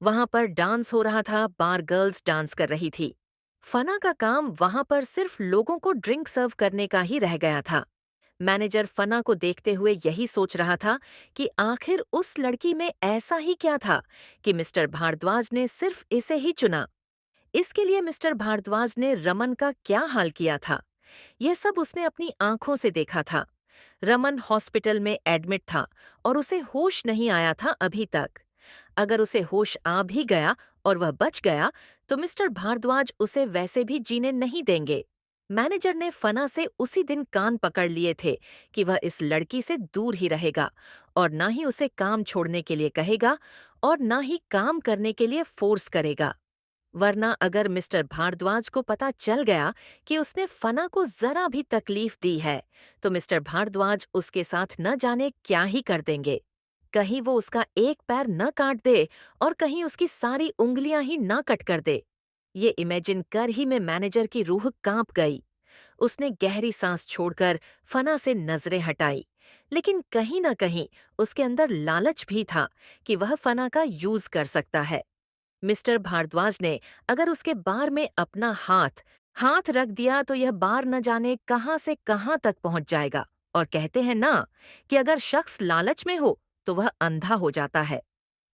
वहां पर डांस हो रहा था, बार गर्ल्स डांस कर रही थी। फना का काम वहां पर सिर्फ लोगों को ड्रिंक सर्व करने का ही रह गया था। मैनेजर फना को देखते हुए यही सोच रहा था कि आखिर उस लड़की में ऐसा ही क्या था कि मिस्टर भारद्वाज ने सिर्फ इसे ही चुना। इसके लिए मिस्टर भारद्वाज ने रमन का क्या हाल किया था, यह सब उसने अपनी आंखों से देखा था। रमन हॉस्पिटल में एडमिट था और उसे होश नहीं आया था अभी तक। अगर उसे होश आ भी गया और वह बच गया, तो मिस्टर भारद्वाज उसे वैसे भी जीने नहीं देंगे। मैनेजर ने फना से उसी दिन कान पकड़ लिए थे कि वह इस लड़की से दूर ही रहेगा और ना ही उसे काम छोड़ने के लिए कहेगा और ना ही काम करने के लिए फोर्स करेगा। वरना अगर मिस्टर भारद्वाज को पता चल गया कि उसने फना को जरा भी तकलीफ दी है, तो मिस्टर भारद्वाज उसके साथ न जाने क्या ही कर देंगे। कहीं वो उसका एक पैर न काट दे और कहीं उसकी सारी उंगलियां ही ना कट कर दे। ये इमेजिन कर ही में मैनेजर की रूह कांप गई। उसने गहरी सांस छोड़कर फना से नजरें हटाई, लेकिन कहीं न कहीं उसके अंदर लालच भी था कि वह फना का यूज कर सकता है। मिस्टर भारद्वाज ने अगर उसके बार में अपना हाथ हाथ रख दिया तो यह बार न जाने कहां से कहां तक पहुंच जाएगा। और कहते हैं ना कि अगर शख्स लालच में हो तो वह अंधा हो जाता है।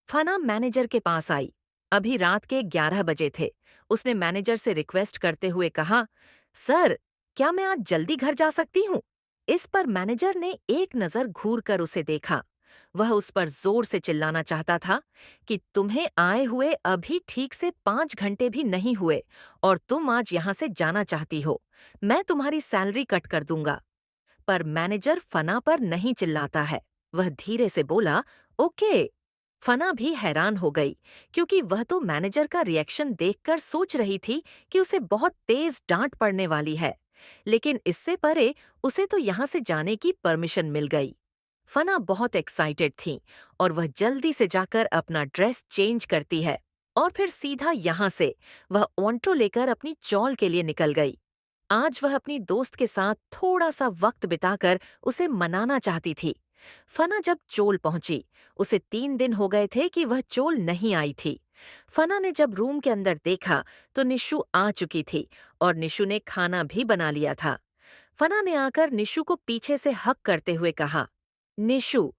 फना मैनेजर के पास आई। अभी रात के 11 बजे थे। उसने मैनेजर से रिक्वेस्ट करते हुए कहा, सर, क्या मैं आज जल्दी घर जा सकती हूँ? इस पर मैनेजर ने एक नजर घूर कर उसे देखा। वह उस पर जोर से चिल्लाना चाहता था कि तुम्हें आए हुए अभी ठीक से 5 घंटे भी नहीं हुए और तुम आज यहाँ से जाना चाहती हो। मैं तुम्हारी सैलरी कट कर दूंगा। पर मैनेजर फना पर नहीं चिल्लाता है। वह धीरे से बोला, ओके। फना भी हैरान हो गई, क्योंकि वह तो मैनेजर का रिएक्शन देखकर सोच रही थी कि उसे बहुत तेज डांट पड़ने वाली है। लेकिन इससे परे उसे तो यहाँ से जाने की परमिशन मिल गई। फना बहुत एक्साइटेड थी और वह जल्दी से जाकर अपना ड्रेस चेंज करती है और फिर सीधा यहाँ से वह ऑन्टो लेकर अपनी चौल के लिए निकल गई। आज वह अपनी दोस्त के साथ थोड़ा सा वक्त बिताकर उसे मनाना चाहती थी। फना जब चोल पहुंची, उसे 3 दिन हो गए थे कि वह चोल नहीं आई थी। फना ने जब रूम के अंदर देखा तो निशु आ चुकी थी और निशु ने खाना भी बना लिया था। फना ने आकर निशु को पीछे से हक करते हुए कहा, निशु।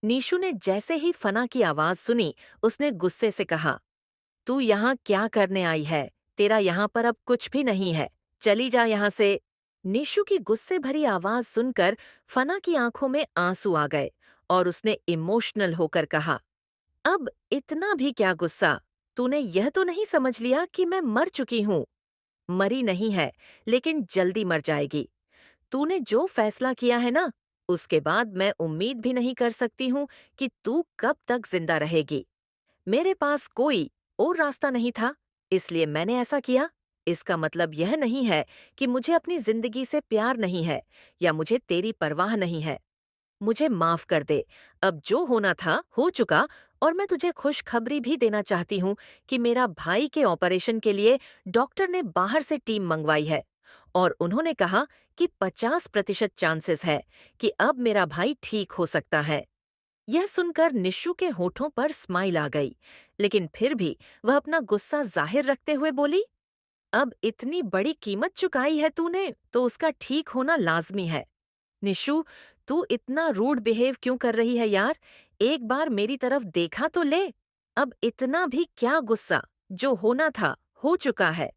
निशु ने जैसे ही फना की आवाज सुनी, उसने गुस्से से कहा, तू यहाँ क्या करने आई है? तेरा यहाँ पर अब कुछ भी नहीं है। चली जा यहाँ से। निशु की गुस्से भरी आवाज सुनकर फना की आंखों में आंसू आ गए और उसने इमोशनल होकर कहा, अब इतना भी क्या गुस्सा? तूने यह तो नहीं समझ लिया कि मैं मर चुकी हूँ? मरी नहीं है, लेकिन जल्दी मर जाएगी। तूने जो फैसला किया है ना, उसके बाद मैं उम्मीद भी नहीं कर सकती हूँ कि तू कब तक जिंदा रहेगी। मेरे पास कोई और रास्ता नहीं था, इसलिए मैंने ऐसा किया। इसका मतलब यह नहीं है कि मुझे अपनी जिंदगी से प्यार नहीं है या मुझे तेरी परवाह नहीं है। मुझे माफ कर दे। अब जो होना था हो चुका और मैं तुझे खुशखबरी भी देना चाहती हूँ कि मेरा भाई के ऑपरेशन के लिए डॉक्टर ने बाहर से टीम मंगवाई है और उन्होंने कहा कि 50% चांसेस है कि अब मेरा भाई ठीक हो सकता है। यह सुनकर निशु के होठों पर स्माइल आ गई, लेकिन फिर भी वह अपना गुस्सा जाहिर रखते हुए बोली, अब इतनी बड़ी कीमत चुकाई है तूने, तो उसका ठीक होना लाजमी है। निशु, तू इतना रूड बिहेव क्यों कर रही है यार? एक बार मेरी तरफ देखा तो ले। अब इतना भी क्या गुस्सा? जो होना था हो चुका है।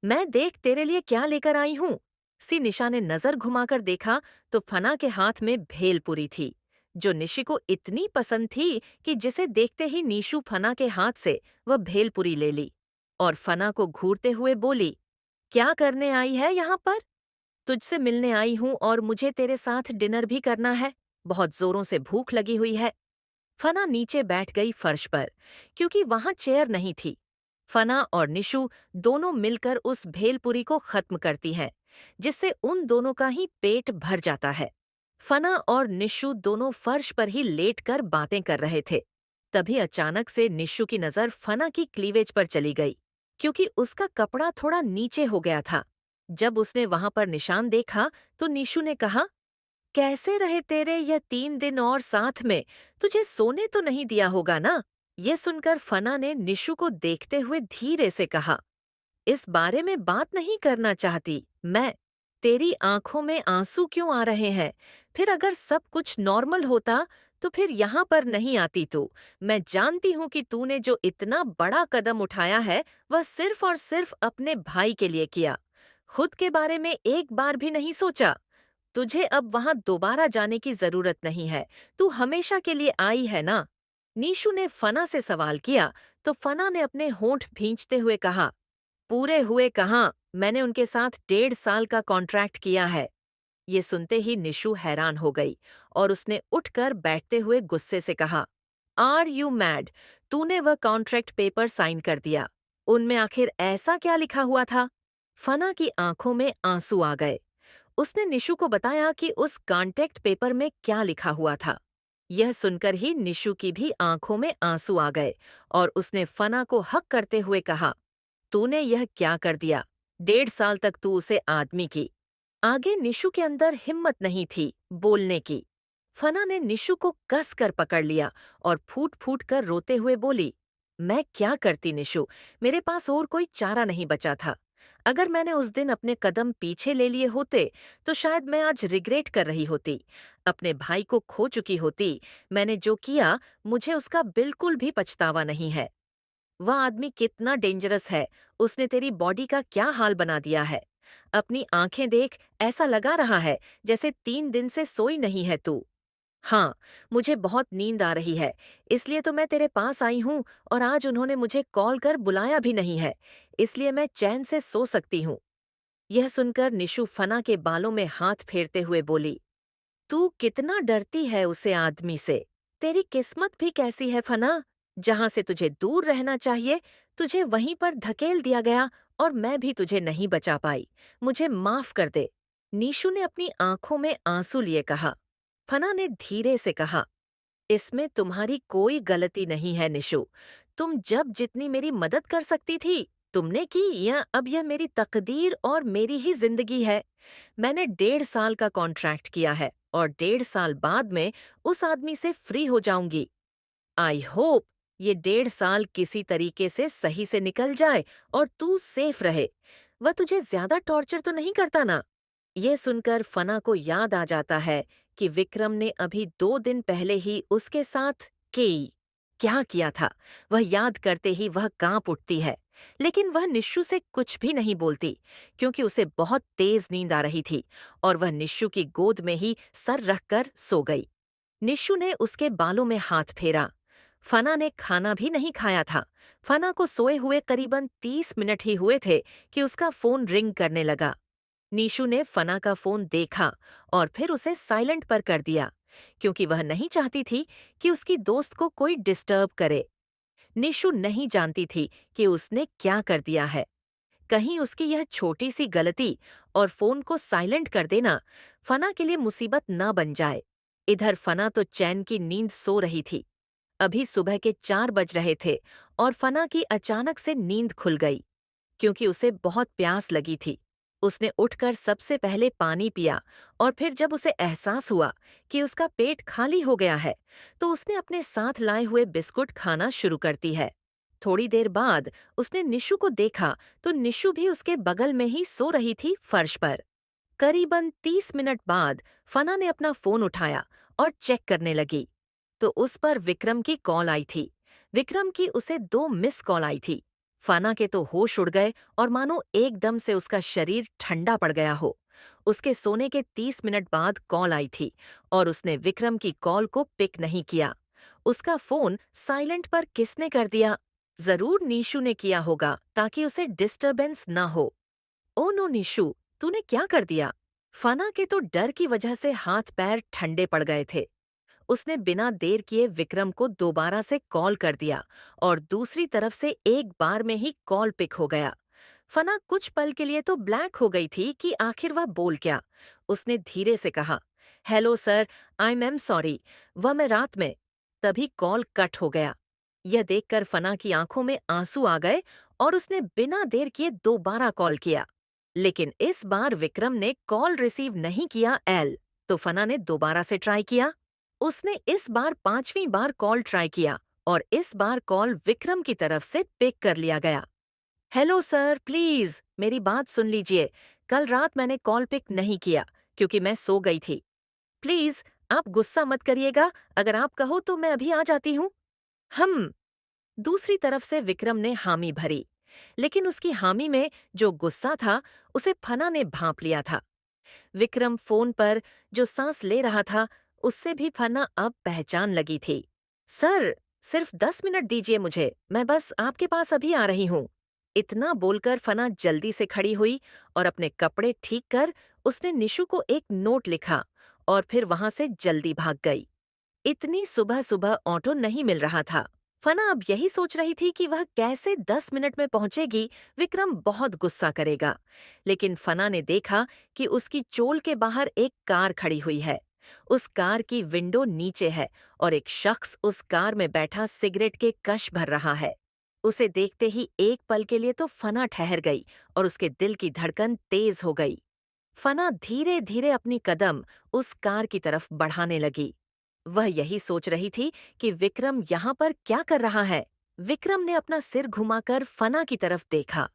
मैं देख तेरे लिए क्या लेकर आई हूँ। सी निशा ने नजर घुमाकर देखा तो फना के हाथ में भेलपुरी थी। जो निशी को इतनी पसंद थी कि जिसे देखते ही नीशू फना के हाथ से वह भेलपुरी ले ली और फना को घूरते हुए बोली, क्या करने आई है यहाँ पर? तुझसे मिलने आई हूँ और मुझे तेरे साथ डिनर भी करना है। बहुत जोरों से भूख लगी हुई है। फना नीचे बैठ गई फर्श पर, क्योंकि वहां चेयर नहीं थी। फना और निशु दोनों मिलकर उस भेलपुरी को खत्म करती हैं, जिससे उन दोनों का ही पेट भर जाता है। फना और निशु दोनों फर्श पर ही लेटकर बातें कर रहे थे। तभी अचानक से निशु की नजर फना की क्लीवेज पर चली गई, क्योंकि उसका कपड़ा थोड़ा नीचे हो गया था। जब उसने वहां पर निशान देखा तो निशु ने कहा, कैसे रहे तेरे यह 3 दिन और साथ में? तुझे सोने तो नहीं दिया होगा ना? ये सुनकर फना ने निशु को देखते हुए धीरे से कहा, इस बारे में बात नहीं करना चाहती मैं। तेरी आंखों में आंसू क्यों आ रहे हैं? फिर अगर सब कुछ नॉर्मल होता तो फिर यहाँ पर नहीं आती तू। मैं जानती हूँ कि तूने जो इतना बड़ा कदम उठाया है वह सिर्फ और सिर्फ अपने भाई के लिए किया। खुद के बारे में एक बार भी नहीं सोचा। तुझे अब वहां दोबारा जाने की जरूरत नहीं है। तू हमेशा के लिए आई है ना? नीशू ने फना से सवाल किया तो फना ने अपने होंठ भींचते हुए कहा, पूरे हुए कहाँ? मैंने उनके साथ 1.5 साल का कॉन्ट्रैक्ट किया है। ये सुनते ही निशु हैरान हो गई और उसने उठकर बैठते हुए गुस्से से कहा, आर यू मैड? तूने वह कॉन्ट्रैक्ट पेपर साइन कर दिया। उनमें आखिर ऐसा क्या लिखा हुआ था? फना की आंखों में आंसू आ गए। उसने निशु को बताया कि उस कॉन्ट्रैक्ट पेपर में क्या लिखा हुआ था। यह सुनकर ही निशु की भी आंखों में आंसू आ गए और उसने फना को हक करते हुए कहा, तूने यह क्या कर दिया? 1.5 साल तक तू उसे आदमी की। आगे निशु के अंदर हिम्मत नहीं थी बोलने की। फना ने निशु को कस कर पकड़ लिया और फूट फूट कर रोते हुए बोली, मैं क्या करती निशु? मेरे पास और कोई चारा नहीं बचा था। अगर मैंने उस दिन अपने कदम पीछे ले लिए होते तो शायद मैं आज रिग्रेट कर रही होती। अपने भाई को खो चुकी होती। मैंने जो किया मुझे उसका बिल्कुल भी पछतावा नहीं है। वह आदमी कितना डेंजरस है। उसने तेरी बॉडी का क्या हाल बना दिया है। अपनी आंखें देख, ऐसा लगा रहा है जैसे 3 दिन से सोई नहीं है तू। हाँ, मुझे बहुत नींद आ रही है, इसलिए तो मैं तेरे पास आई हूँ और आज उन्होंने मुझे कॉल कर बुलाया भी नहीं है, इसलिए मैं चैन से सो सकती हूँ। यह सुनकर निशु फना के बालों में हाथ फेरते हुए बोली, तू कितना डरती है उसे आदमी से। तेरी किस्मत भी कैसी है फना? जहां से तुझे दूर रहना चाहिए, तुझे वहीं पर धकेल दिया गया और मैं भी तुझे नहीं बचा पाई। मुझे माफ कर दे। नीशू ने अपनी आंखों में आंसू लिए कहा। फना ने धीरे से कहा, इसमें तुम्हारी कोई गलती नहीं है निशु। तुम जब जितनी मेरी मदद कर सकती थी, तुमने की। अब यह मेरी तकदीर और मेरी ही जिंदगी है। मैंने 1.5 साल का कॉन्ट्रैक्ट किया है और 1.5 साल बाद में उस आदमी से फ्री हो जाऊंगी। आई होप ये 1.5 साल किसी तरीके से सही से निकल जाए और तू सेफ रहे। वह तुझे ज्यादा टॉर्चर तो नहीं करता ना? ये सुनकर फना को याद आ जाता है कि विक्रम ने अभी 2 दिन पहले ही उसके साथ क्या किया था। वह याद करते ही वह कांप उठती है, लेकिन वह निशु से कुछ भी नहीं बोलती, क्योंकि उसे बहुत तेज नींद आ रही थी और वह निशु की गोद में ही सर रखकर सो गई। निशु ने उसके बालों में हाथ फेरा। फना ने खाना भी नहीं खाया था। फना को सोए हुए करीबन 30 मिनट ही हुए थे कि उसका फोन रिंग करने लगा। नीशू ने फना का फोन देखा और फिर उसे साइलेंट पर कर दिया, क्योंकि वह नहीं चाहती थी कि उसकी दोस्त को कोई डिस्टर्ब करे। निशु नहीं जानती थी कि उसने क्या कर दिया है। कहीं उसकी यह छोटी सी गलती और फोन को साइलेंट कर देना फना के लिए मुसीबत न बन जाए। इधर फना तो चैन की नींद सो रही थी। अभी सुबह के 4 बज रहे थे और फना की अचानक से नींद खुल गई, क्योंकि उसे बहुत प्यास लगी थी। उसने उठकर सबसे पहले पानी पिया और फिर जब उसे एहसास हुआ कि उसका पेट खाली हो गया है, तो उसने अपने साथ लाए हुए बिस्कुट खाना शुरू करती है। थोड़ी देर बाद उसने निशु को देखा तो निशु भी उसके बगल में ही सो रही थी फर्श पर। करीबन 30 मिनट बाद फना ने अपना फोन उठाया और चेक करने लगी, तो उस पर विक्रम की कॉल आई थी। विक्रम की उसे 2 मिस कॉल आई थी। फना के तो होश उड़ गए और मानो एकदम से उसका शरीर ठंडा पड़ गया हो। उसके सोने के 30 मिनट बाद कॉल आई थी और उसने विक्रम की कॉल को पिक नहीं किया। उसका फोन साइलेंट पर किसने कर दिया? जरूर नीशू ने किया होगा ताकि उसे डिस्टरबेंस ना हो। ओ नो निशु, तूने क्या कर दिया? फना के तो डर की वजह से हाथ पैर ठंडे पड़ गए थे। उसने बिना देर किए विक्रम को दोबारा से कॉल कर दिया और दूसरी तरफ से एक बार में ही कॉल पिक हो गया। फना कुछ पल के लिए तो ब्लैंक हो गई थी कि आखिर वह बोल क्या। उसने धीरे से कहा, hello sir, I am sorry, वह मैं रात में। तभी कॉल कट हो गया। यह देखकर फना की आंखों में आंसू आ गए और उसने बिना देर किए दोबारा कॉल किया। लेकिन इस बार विक्रम ने कॉल रिसीव नहीं किया तो फना ने दोबारा से ट्राई किया। उसने इस बार 5वीं बार कॉल ट्राई किया और इस बार कॉल विक्रम की तरफ से पिक कर लिया गया। हेलो सर, प्लीज मेरी बात सुन लीजिए। कल रात मैंने कॉल पिक नहीं किया क्योंकि मैं सो गई थी। प्लीज आप गुस्सा मत करिएगा, अगर आप कहो तो मैं अभी आ जाती हूँ। हम दूसरी तरफ से विक्रम ने हामी भरी, लेकिन उसकी हामी में जो गुस्सा था उसे फना ने भांप लिया था। विक्रम फोन पर जो सांस ले रहा था उससे भी फना अब पहचान लगी थी। सर, सिर्फ 10 मिनट दीजिए मुझे, मैं बस आपके पास अभी आ रही हूँ। इतना बोलकर फना जल्दी से खड़ी हुई और अपने कपड़े ठीक कर उसने निशु को एक नोट लिखा और फिर वहां से जल्दी भाग गई। इतनी सुबह सुबह ऑटो नहीं मिल रहा था। फना अब यही सोच रही थी कि वह कैसे 10 मिनट में पहुंचेगी। विक्रम बहुत गुस्सा करेगा। लेकिन फना ने देखा कि उसकी चोल के बाहर एक कार खड़ी हुई है। उस कार की विंडो नीचे है और एक शख्स उस कार में बैठा सिगरेट के कश भर रहा है। उसे देखते ही एक पल के लिए तो फना ठहर गई और उसके दिल की धड़कन तेज हो गई। फना धीरे धीरे अपनी कदम उस कार की तरफ बढ़ाने लगी। वह यही सोच रही थी कि विक्रम यहाँ पर क्या कर रहा है। विक्रम ने अपना सिर घुमाकर फना की तरफ देखा।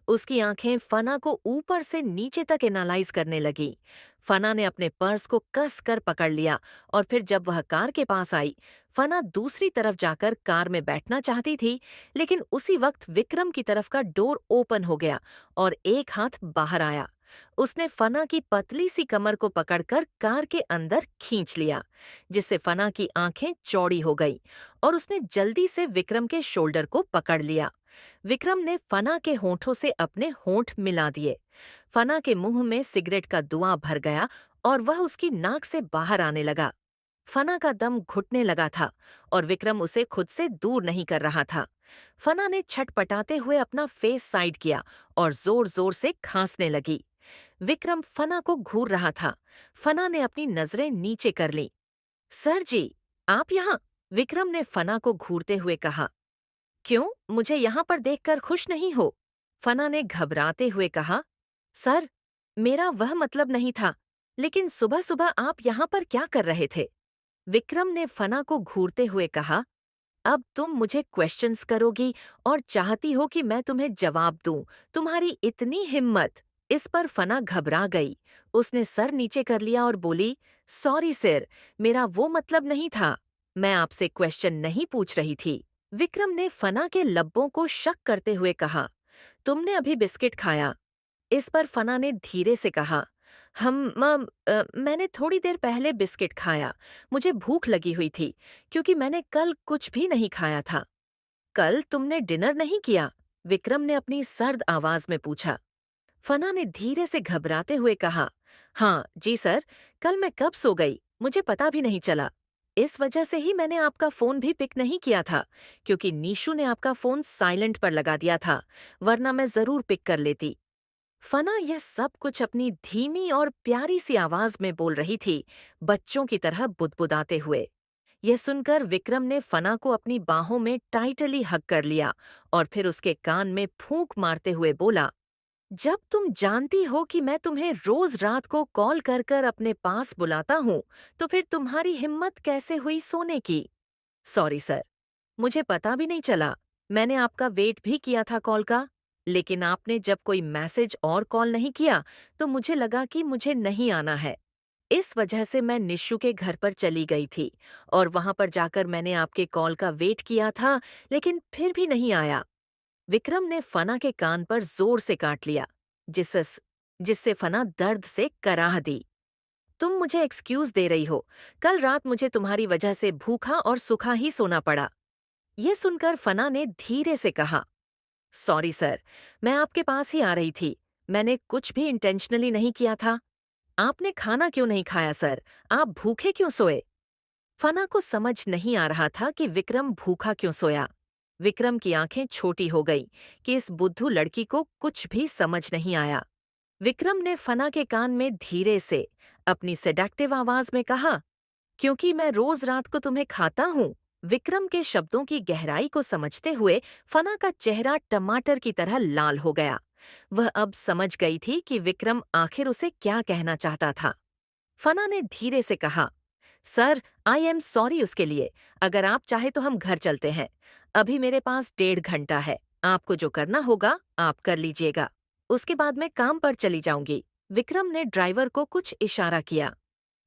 उसकी आंखें फना को ऊपर से नीचे तक एनालाइज करने लगी। फना ने अपने पर्स को कस कर पकड़ लिया और फिर जब वह कार के पास आई, फना दूसरी तरफ जाकर कार में बैठना चाहती थी, लेकिन उसी वक्त विक्रम की तरफ का डोर ओपन हो गया और एक हाथ बाहर आया। उसने फना की पतली सी कमर को पकड़कर कार के अंदर खींच लिया, जिससे फना की आंखें चौड़ी हो गई और उसने जल्दी से विक्रम के शोल्डर को पकड़ लिया। विक्रम ने फना के होठों से अपने होंठ मिला दिए। फना के मुंह में सिगरेट का धुआं भर गया और वह उसकी नाक से बाहर आने लगा। फना का दम घुटने लगा था और विक्रम उसे खुद से दूर नहीं कर रहा था। फना ने छटपटाते हुए अपना फेस साइड किया और जोर जोर से खांसने लगी। विक्रम फना को घूर रहा था। फना ने अपनी नजरें नीचे कर लीं। सर जी, आप यहाँ? विक्रम ने फना को घूरते हुए कहा। क्यों, मुझे यहाँ पर देखकर खुश नहीं हो? फना ने घबराते हुए कहा। सर, मेरा वह मतलब नहीं था, लेकिन सुबह सुबह आप यहाँ पर क्या कर रहे थे? विक्रम ने फना को घूरते हुए कहा। अब तुम मुझे क्वेश्चंस करोगी और चाहती हो कि मैं तुम्हें जवाब दूं। तुम्हारी इतनी हिम्मत! इस पर फना घबरा गई। उसने सर नीचे कर लिया और बोली, सॉरी सर, मेरा वो मतलब नहीं था। मैं आपसे क्वेश्चन नहीं पूछ रही थी। विक्रम ने फना के लब्बों को शक करते हुए कहा, तुमने अभी बिस्किट खाया? इस पर फना ने धीरे से कहा, मैंने थोड़ी देर पहले बिस्किट खाया। मुझे भूख लगी हुई थी क्योंकि मैंने कल कुछ भी नहीं खाया था। कल तुमने डिनर नहीं किया? विक्रम ने अपनी सर्द आवाज में पूछा। फना ने धीरे से घबराते हुए कहा, हाँ जी सर, कल मैं कब सो गई मुझे पता भी नहीं चला। इस वजह से ही मैंने आपका फोन भी पिक नहीं किया था, क्योंकि नीशू ने आपका फोन साइलेंट पर लगा दिया था, वरना मैं जरूर पिक कर लेती। फना यह सब कुछ अपनी धीमी और प्यारी सी आवाज में बोल रही थी, बच्चों की तरह बुदबुदाते हुए। यह सुनकर विक्रम ने फना को अपनी बाहों में टाइटली हग कर लिया और फिर उसके कान में फूंक मारते हुए बोला, जब तुम जानती हो कि मैं तुम्हें रोज रात को कॉल कर कर अपने पास बुलाता हूँ, तो फिर तुम्हारी हिम्मत कैसे हुई सोने की? सॉरी सर, मुझे पता भी नहीं चला। मैंने आपका वेट भी किया था कॉल का, लेकिन आपने जब कोई मैसेज और कॉल नहीं किया तो मुझे लगा कि मुझे नहीं आना है। इस वजह से मैं निशु के घर पर चली गई थी और वहां पर जाकर मैंने आपके कॉल का वेट किया था, लेकिन फिर भी नहीं आया। विक्रम ने फना के कान पर जोर से काट लिया, जिससे जिससे फना दर्द से कराह दी। तुम मुझे एक्सक्यूज दे रही हो। कल रात मुझे तुम्हारी वजह से भूखा और सूखा ही सोना पड़ा। ये सुनकर फना ने धीरे से कहा, सॉरी सर, मैं आपके पास ही आ रही थी। मैंने कुछ भी इंटेंशनली नहीं किया था। आपने खाना क्यों नहीं खाया सर? आप भूखे क्यों सोए? फना को समझ नहीं आ रहा था कि विक्रम भूखा क्यों सोया। विक्रम की आंखें छोटी हो गई कि इस बुद्धू लड़की को कुछ भी समझ नहीं आया। विक्रम ने फना के कान में धीरे से अपनी सेडक्टिव आवाज में कहा, क्योंकि मैं रोज रात को तुम्हें खाता हूँ। विक्रम के शब्दों की गहराई को समझते हुए फना का चेहरा टमाटर की तरह लाल हो गया। वह अब समझ गई थी कि विक्रम आखिर उसे क्या कहना चाहता था। फना ने धीरे से कहा, सर, आई एम सॉरी उसके लिए। अगर आप चाहे तो हम घर चलते हैं। अभी मेरे पास 1.5 घंटा है। आपको जो करना होगा आप कर लीजिएगा। उसके बाद मैं काम पर चली जाऊंगी। विक्रम ने ड्राइवर को कुछ इशारा किया।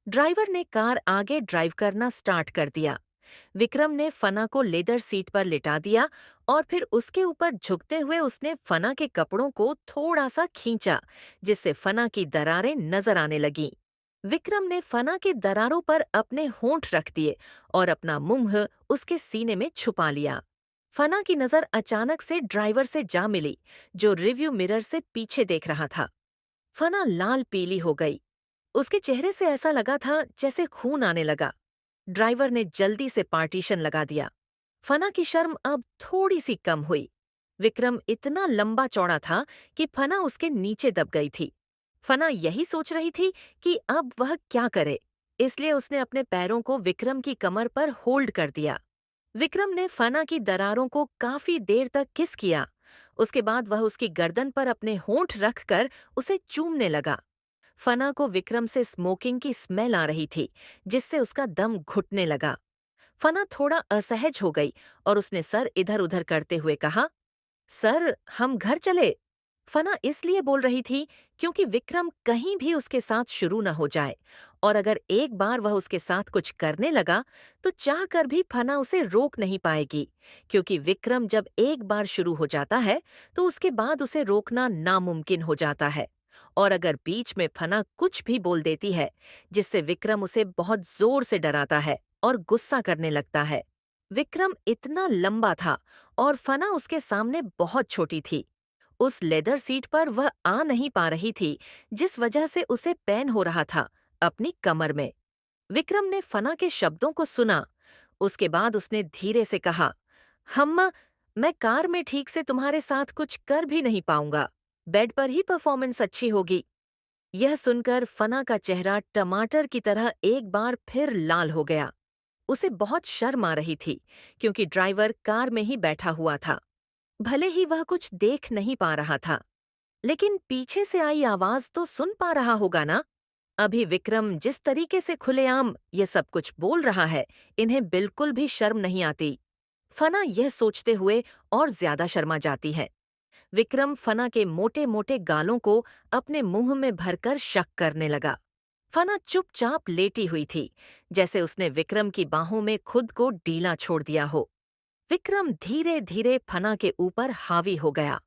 ड्राइवर ने कार आगे ड्राइव करना स्टार्ट कर दिया। विक्रम ने फना को लेदर सीट पर लिटा दिया और फिर उसके ऊपर झुकते हुए उसने फना के कपड़ों को थोड़ा सा खींचा, जिससे फना की दरारें नजर आने लगीं। विक्रम ने फना के दरारों पर अपने होंठ रख दिए और अपना मुंह उसके सीने में छुपा लिया। फना की नजर अचानक से ड्राइवर से जा मिली, जो रिव्यू मिरर से पीछे देख रहा था। फना लाल पीली हो गई। उसके चेहरे से ऐसा लगा था जैसे खून आने लगा। ड्राइवर ने जल्दी से पार्टीशन लगा दिया। फना की शर्म अब थोड़ी सी कम हुई। विक्रम इतना लंबा चौड़ा था कि फना उसके नीचे दब गई थी। फना यही सोच रही थी कि अब वह क्या करे, इसलिए उसने अपने पैरों को विक्रम की कमर पर होल्ड कर दिया। विक्रम ने फना की दरारों को काफी देर तक किस किया। उसके बाद वह उसकी गर्दन पर अपने होंठ रखकर उसे चूमने लगा। फना को विक्रम से स्मोकिंग की स्मेल आ रही थी, जिससे उसका दम घुटने लगा। फना थोड़ा असहज हो गई और उसने सर इधर उधर करते हुए कहा, सर, हम घर चले। फना इसलिए बोल रही थी क्योंकि विक्रम कहीं भी उसके साथ शुरू न हो जाए, और अगर एक बार वह उसके साथ कुछ करने लगा तो चाहकर भी फना उसे रोक नहीं पाएगी, क्योंकि विक्रम जब एक बार शुरू हो जाता है तो उसके बाद उसे रोकना नामुमकिन हो जाता है। और अगर बीच में फना कुछ भी बोल देती है जिससे विक्रम उसे बहुत जोर से डराता है और गुस्सा करने लगता है। विक्रम इतना लंबा था और फना उसके सामने बहुत छोटी थी। उस लेदर सीट पर वह आ नहीं पा रही थी, जिस वजह से उसे पेन हो रहा था अपनी कमर में। विक्रम ने फना के शब्दों को सुना। उसके बाद उसने धीरे से कहा, हम्मा, मैं कार में ठीक से तुम्हारे साथ कुछ कर भी नहीं पाऊंगा। बेड पर ही परफॉर्मेंस अच्छी होगी। यह सुनकर फना का चेहरा टमाटर की तरह एक बार फिर लाल हो गया। उसे बहुत शर्म आ रही थी, क्योंकि ड्राइवर कार में ही बैठा हुआ था। भले ही वह कुछ देख नहीं पा रहा था, लेकिन पीछे से आई आवाज तो सुन पा रहा होगा ना। अभी विक्रम जिस तरीके से खुलेआम ये सब कुछ बोल रहा है, इन्हें बिल्कुल भी शर्म नहीं आती। फना यह सोचते हुए और ज्यादा शर्मा जाती है। विक्रम फना के मोटे मोटे गालों को अपने मुंह में भरकर शक करने लगा। फना चुपचाप लेटी हुई थी, जैसे उसने विक्रम की बाहों में खुद को ढीला छोड़ दिया हो। विक्रम धीरे धीरे फना के ऊपर हावी हो गया।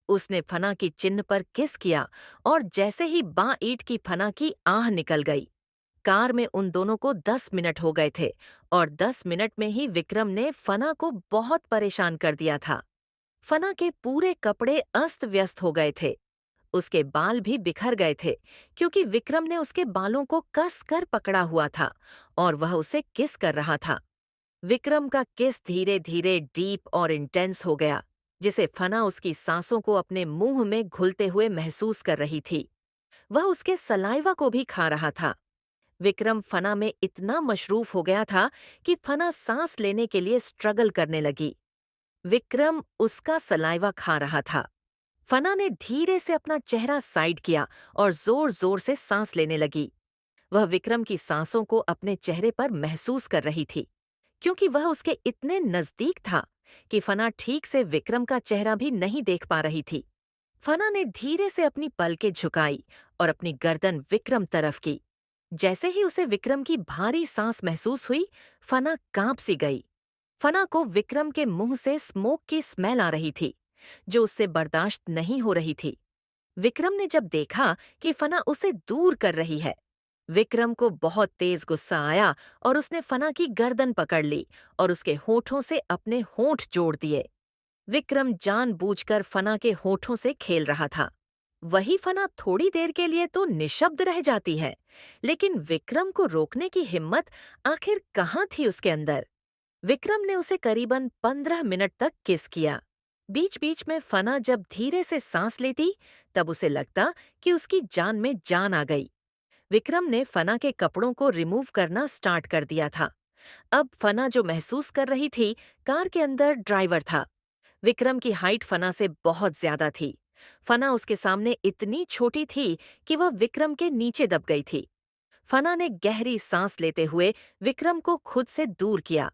उसने फना की चिन्ह पर किस किया और जैसे ही बां ईंट की फना की आह निकल गई। कार में उन दोनों को 10 मिनट हो गए थे और 10 मिनट में ही विक्रम ने फना को बहुत परेशान कर दिया था। फना के पूरे कपड़े अस्त व्यस्त हो गए थे। उसके बाल भी बिखर गए थे, क्योंकि विक्रम ने उसके बालों को कस कर पकड़ा हुआ था और वह उसे किस कर रहा था। विक्रम का किस धीरे धीरे डीप और इंटेंस हो गया, जिसे फना उसकी सांसों को अपने मुंह में घुलते हुए महसूस कर रही थी। वह उसके सलाइवा को भी खा रहा था। विक्रम फना में इतना मशरूफ हो गया था कि फना सांस लेने के लिए स्ट्रगल करने लगी। विक्रम उसका सलाइवा खा रहा था। फना ने धीरे से अपना चेहरा साइड किया और जोर जोर से सांस लेने लगी। वह विक्रम की सांसों को अपने चेहरे पर महसूस कर रही थी, क्योंकि वह उसके इतने नजदीक था कि फना ठीक से विक्रम का चेहरा भी नहीं देख पा रही थी। फना ने धीरे से अपनी पलकें झुकाई और अपनी गर्दन विक्रम तरफ की। जैसे ही उसे विक्रम की भारी सांस महसूस हुई, फना कांप सी गई। फना को विक्रम के मुंह से स्मोक की स्मेल आ रही थी, जो उससे बर्दाश्त नहीं हो रही थी। विक्रम ने जब देखा कि फना उसे दूर कर रही है, विक्रम को बहुत तेज गुस्सा आया और उसने फना की गर्दन पकड़ ली और उसके होठों से अपने होंठ जोड़ दिए। विक्रम जानबूझकर फना के होठों से खेल रहा था। वही फना थोड़ी देर के लिए तो निशब्द रह जाती है, लेकिन विक्रम को रोकने की हिम्मत आखिर कहाँ थी उसके अंदर। विक्रम ने उसे करीबन 15 मिनट तक किस किया। बीच बीच में फना जब धीरे से सांस लेती, तब उसे लगता कि उसकी जान में जान आ गई। विक्रम ने फना के कपड़ों को रिमूव करना स्टार्ट कर दिया था। अब फना जो महसूस कर रही थी, कार के अंदर ड्राइवर था। विक्रम की हाइट फना से बहुत ज्यादा थी। फना उसके सामने इतनी छोटी थी कि वह विक्रम के नीचे दब गई थी। फना ने गहरी सांस लेते हुए विक्रम को खुद से दूर किया।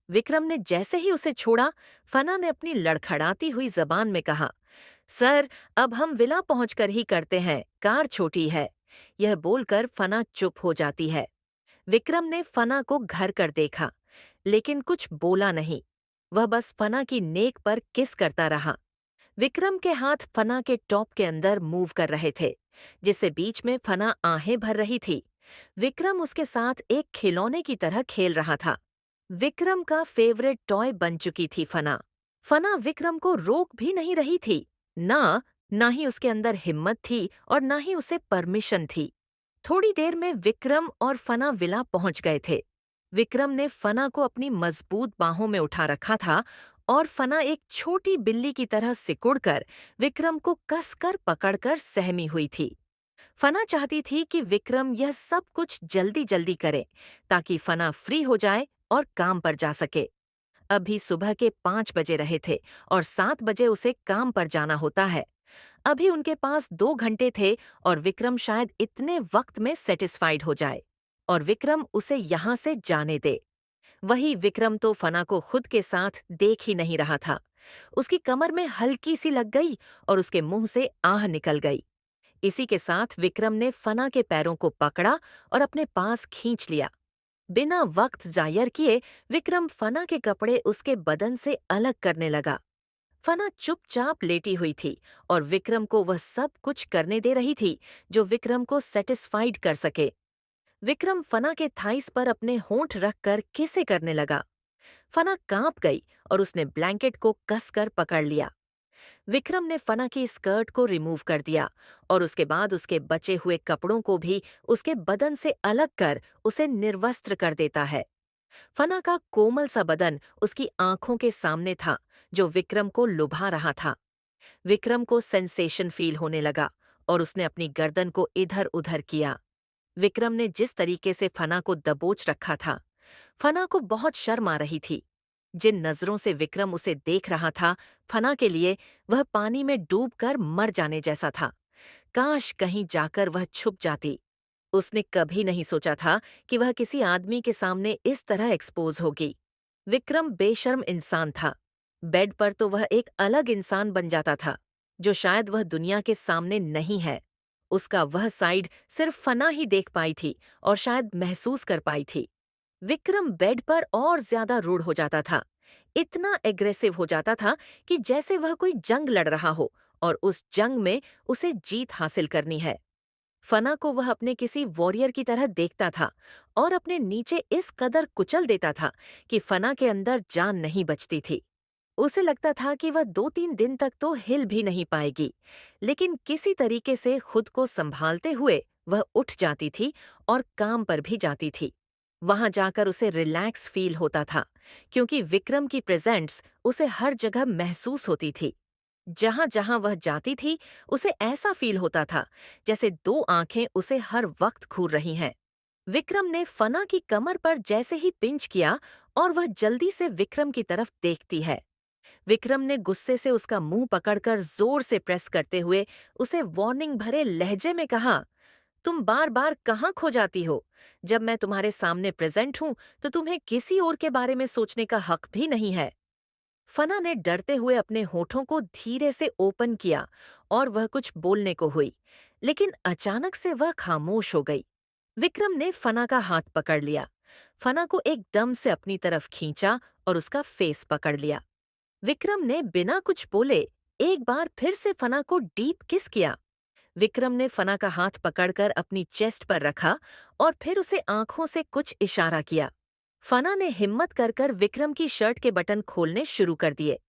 विक्रम ने जैसे ही उसे छोड़ा, फना ने अपनी लड़खड़ाती हुई जबान में कहा, सर, अब हम विला पहुंचकर ही करते हैं, कार छोटी है। यह बोलकर फना चुप हो जाती है। विक्रम ने फना को घर कर देखा, लेकिन कुछ बोला नहीं। वह बस फना की नेक पर किस करता रहा। विक्रम के हाथ फना के टॉप के अंदर मूव कर रहे थे, जिससे बीच में फना आहें भर रही थी। विक्रम उसके साथ एक खिलौने की तरह खेल रहा था। विक्रम का फेवरेट टॉय बन चुकी थी फना। फना विक्रम को रोक भी नहीं रही थी। ना ही उसके अंदर हिम्मत थी और ना ही उसे परमिशन थी। थोड़ी देर में विक्रम और फना विला पहुंच गए थे। विक्रम ने फना को अपनी मजबूत बाहों में उठा रखा था और फना एक छोटी बिल्ली की तरह सिकुड़कर विक्रम को कसकर पकड़कर सहमी हुई थी। फना चाहती थी कि विक्रम यह सब कुछ जल्दी जल्दी करे, ताकि फना फ्री हो जाए और काम पर जा सके। अभी सुबह के 5 बजे रहे थे और 7 बजे उसे काम पर जाना होता है। अभी उनके पास 2 घंटे थे और विक्रम शायद इतने वक्त में सेटिस्फाइड हो जाए और विक्रम उसे यहाँ से जाने दे। वही विक्रम तो फना को खुद के साथ देख ही नहीं रहा था। उसकी कमर में हल्की सी लग गई और उसके मुंह से आह निकल गई। इसी के साथ विक्रम ने फना के पैरों को पकड़ा और अपने पास खींच लिया। बिना वक्त जायर किए विक्रम फना के कपड़े उसके बदन से अलग करने लगा। फना चुपचाप लेटी हुई थी और विक्रम को वह सब कुछ करने दे रही थी जो विक्रम को सेटिस्फाइड कर सके। विक्रम फना के थाइस पर अपने होंठ रखकर किसे करने लगा। फना कांप गई और उसने ब्लैंकेट को कसकर पकड़ लिया। विक्रम ने फना की स्कर्ट को रिमूव कर दिया और उसके बाद उसके बचे हुए कपड़ों को भी उसके बदन से अलग कर उसे निर्वस्त्र कर देता है। फना का कोमल सा बदन उसकी आंखों के सामने था, जो विक्रम को लुभा रहा था। विक्रम को सेंसेशन फील होने लगा और उसने अपनी गर्दन को इधर उधर किया। विक्रम ने जिस तरीके से फना को दबोच रखा था, फना को बहुत शर्म आ रही थी। जिन नजरों से विक्रम उसे देख रहा था, फना के लिए वह पानी में डूबकर मर जाने जैसा था। काश कहीं जाकर वह छुप जाती। उसने कभी नहीं सोचा था कि वह किसी आदमी के सामने इस तरह एक्सपोज होगी। विक्रम बेशर्म इंसान था। बेड पर तो वह एक अलग इंसान बन जाता था, जो शायद वह दुनिया के सामने नहीं है। उसका वह साइड सिर्फ फना ही देख पाई थी और शायद महसूस कर पाई थी। विक्रम बेड पर और ज्यादा रूड हो जाता था। इतना एग्रेसिव हो जाता था कि जैसे वह कोई जंग लड़ रहा हो और उस जंग में उसे जीत हासिल करनी है। फना को वह अपने किसी वॉरियर की तरह देखता था और अपने नीचे इस कदर कुचल देता था कि फना के अंदर जान नहीं बचती थी। उसे लगता था कि वह 2-3 दिन तक तो हिल भी नहीं पाएगी, लेकिन किसी तरीके से खुद को संभालते हुए वह उठ जाती थी और काम पर भी जाती थी। वहां जाकर उसे रिलैक्स फील होता था, क्योंकि विक्रम की प्रेजेंस उसे हर जगह महसूस होती थी। जहां जहां वह जाती थी, उसे ऐसा फील होता था जैसे 2 आंखें उसे हर वक्त घूर रही हैं। विक्रम ने फना की कमर पर जैसे ही पिंच किया और वह जल्दी से विक्रम की तरफ देखती है। विक्रम ने गुस्से से उसका मुंह पकड़कर जोर से प्रेस करते हुए उसे वार्निंग भरे लहजे में कहा, तुम बार बार कहाँ खो जाती हो? जब मैं तुम्हारे सामने प्रेजेंट हूं तो तुम्हें किसी और के बारे में सोचने का हक भी नहीं है। फना ने डरते हुए अपने होठों को धीरे से ओपन किया और वह कुछ बोलने को हुई, लेकिन अचानक से वह खामोश हो गई। विक्रम ने फना का हाथ पकड़ लिया, फना को एकदम से अपनी तरफ खींचा और उसका फेस पकड़ लिया। विक्रम ने बिना कुछ बोले एक बार फिर से फना को डीप किस किया। विक्रम ने फना का हाथ पकड़कर अपनी चेस्ट पर रखा और फिर उसे आंखों से कुछ इशारा किया। फना ने हिम्मत कर विक्रम की शर्ट के बटन खोलने शुरू कर दिए।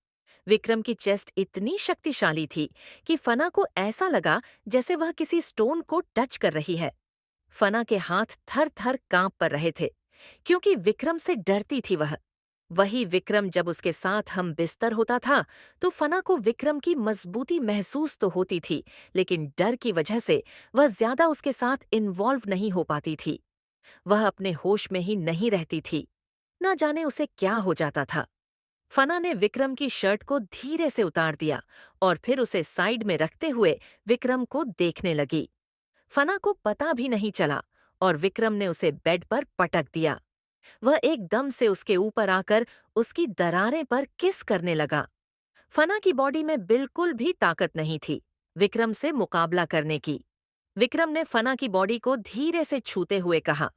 विक्रम की चेस्ट इतनी शक्तिशाली थी कि फना को ऐसा लगा जैसे वह किसी स्टोन को टच कर रही है। फना के हाथ थर थर कांप पर रहे थे, क्योंकि विक्रम से डरती थी वह। वही विक्रम जब उसके साथ हम बिस्तर होता था तो फना को विक्रम की मजबूती महसूस तो होती थी, लेकिन डर की वजह से वह ज्यादा उसके साथ इन्वॉल्व नहीं हो पाती थी। वह अपने होश में ही नहीं रहती थी। ना जाने उसे क्या हो जाता था। फना ने विक्रम की शर्ट को धीरे से उतार दिया और फिर उसे साइड में रखते हुए विक्रम को देखने लगी। फना को पता भी नहीं चला और विक्रम ने उसे बेड पर पटक दिया। वह एकदम से उसके ऊपर आकर उसकी दरारें पर किस करने लगा। फना की बॉडी में बिल्कुल भी ताकत नहीं थी विक्रम से मुकाबला करने की। विक्रम ने फना की बॉडी को धीरे से छूते हुए कहा,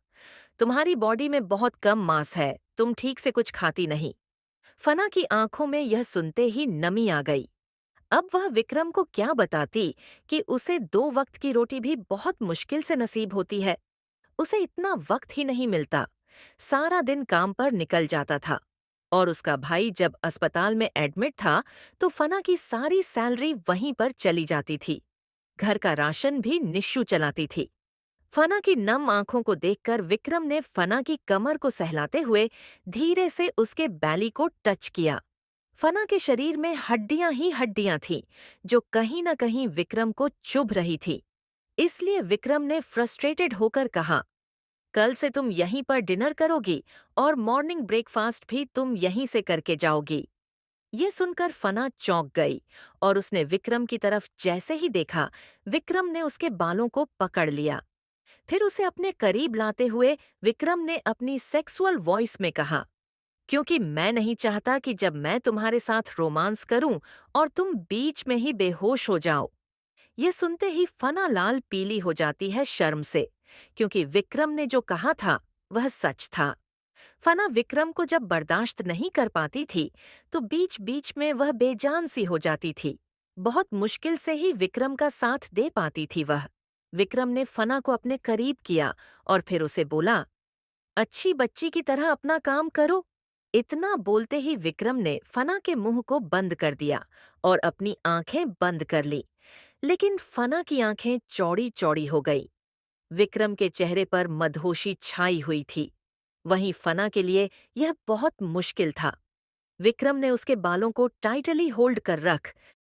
तुम्हारी बॉडी में बहुत कम मांस है, तुम ठीक से कुछ खाती नहीं। फना की आंखों में यह सुनते ही नमी आ गई। अब वह विक्रम को क्या बताती कि उसे 2 वक्त की रोटी भी बहुत मुश्किल से नसीब होती है। उसे इतना वक्त ही नहीं मिलता। सारा दिन काम पर निकल जाता था और उसका भाई जब अस्पताल में एडमिट था तो फना की सारी सैलरी वहीं पर चली जाती थी। घर का राशन भी निशु चलाती थी। फना की नम आंखों को देखकर विक्रम ने फना की कमर को सहलाते हुए धीरे से उसके बैली को टच किया। फना के शरीर में हड्डियां ही हड्डियां थीं, जो कहीं न कहीं विक्रम को चुभ रही थी। इसलिए विक्रम ने फ्रस्ट्रेटेड होकर कहा, कल से तुम यहीं पर डिनर करोगी और मॉर्निंग ब्रेकफास्ट भी तुम यहीं से करके जाओगी। ये सुनकर फना चौंक गई और उसने विक्रम की तरफ जैसे ही देखा, विक्रम ने उसके बालों को पकड़ लिया। फिर उसे अपने करीब लाते हुए विक्रम ने अपनी सेक्सुअल वॉइस में कहा, क्योंकि मैं नहीं चाहता कि जब मैं तुम्हारे साथ रोमांस करूं और तुम बीच में ही बेहोश हो जाओ। ये सुनते ही फना लाल पीली हो जाती है शर्म से, क्योंकि विक्रम ने जो कहा था वह सच था। फना विक्रम को जब बर्दाश्त नहीं कर पाती थी तो बीच बीच में वह बेजान सी हो जाती थी। बहुत मुश्किल से ही विक्रम का साथ दे पाती थी वह। विक्रम ने फना को अपने करीब किया और फिर उसे बोला, अच्छी बच्ची की तरह अपना काम करो। इतना बोलते ही विक्रम ने फना के मुंह को बंद कर दिया और अपनी आंखें बंद कर ली। लेकिन फना की आंखें चौड़ी चौड़ी हो गई। विक्रम के चेहरे पर मदहोशी छाई हुई थी। वहीं फना के लिए यह बहुत मुश्किल था। विक्रम ने उसके बालों को टाइटली होल्ड कर रख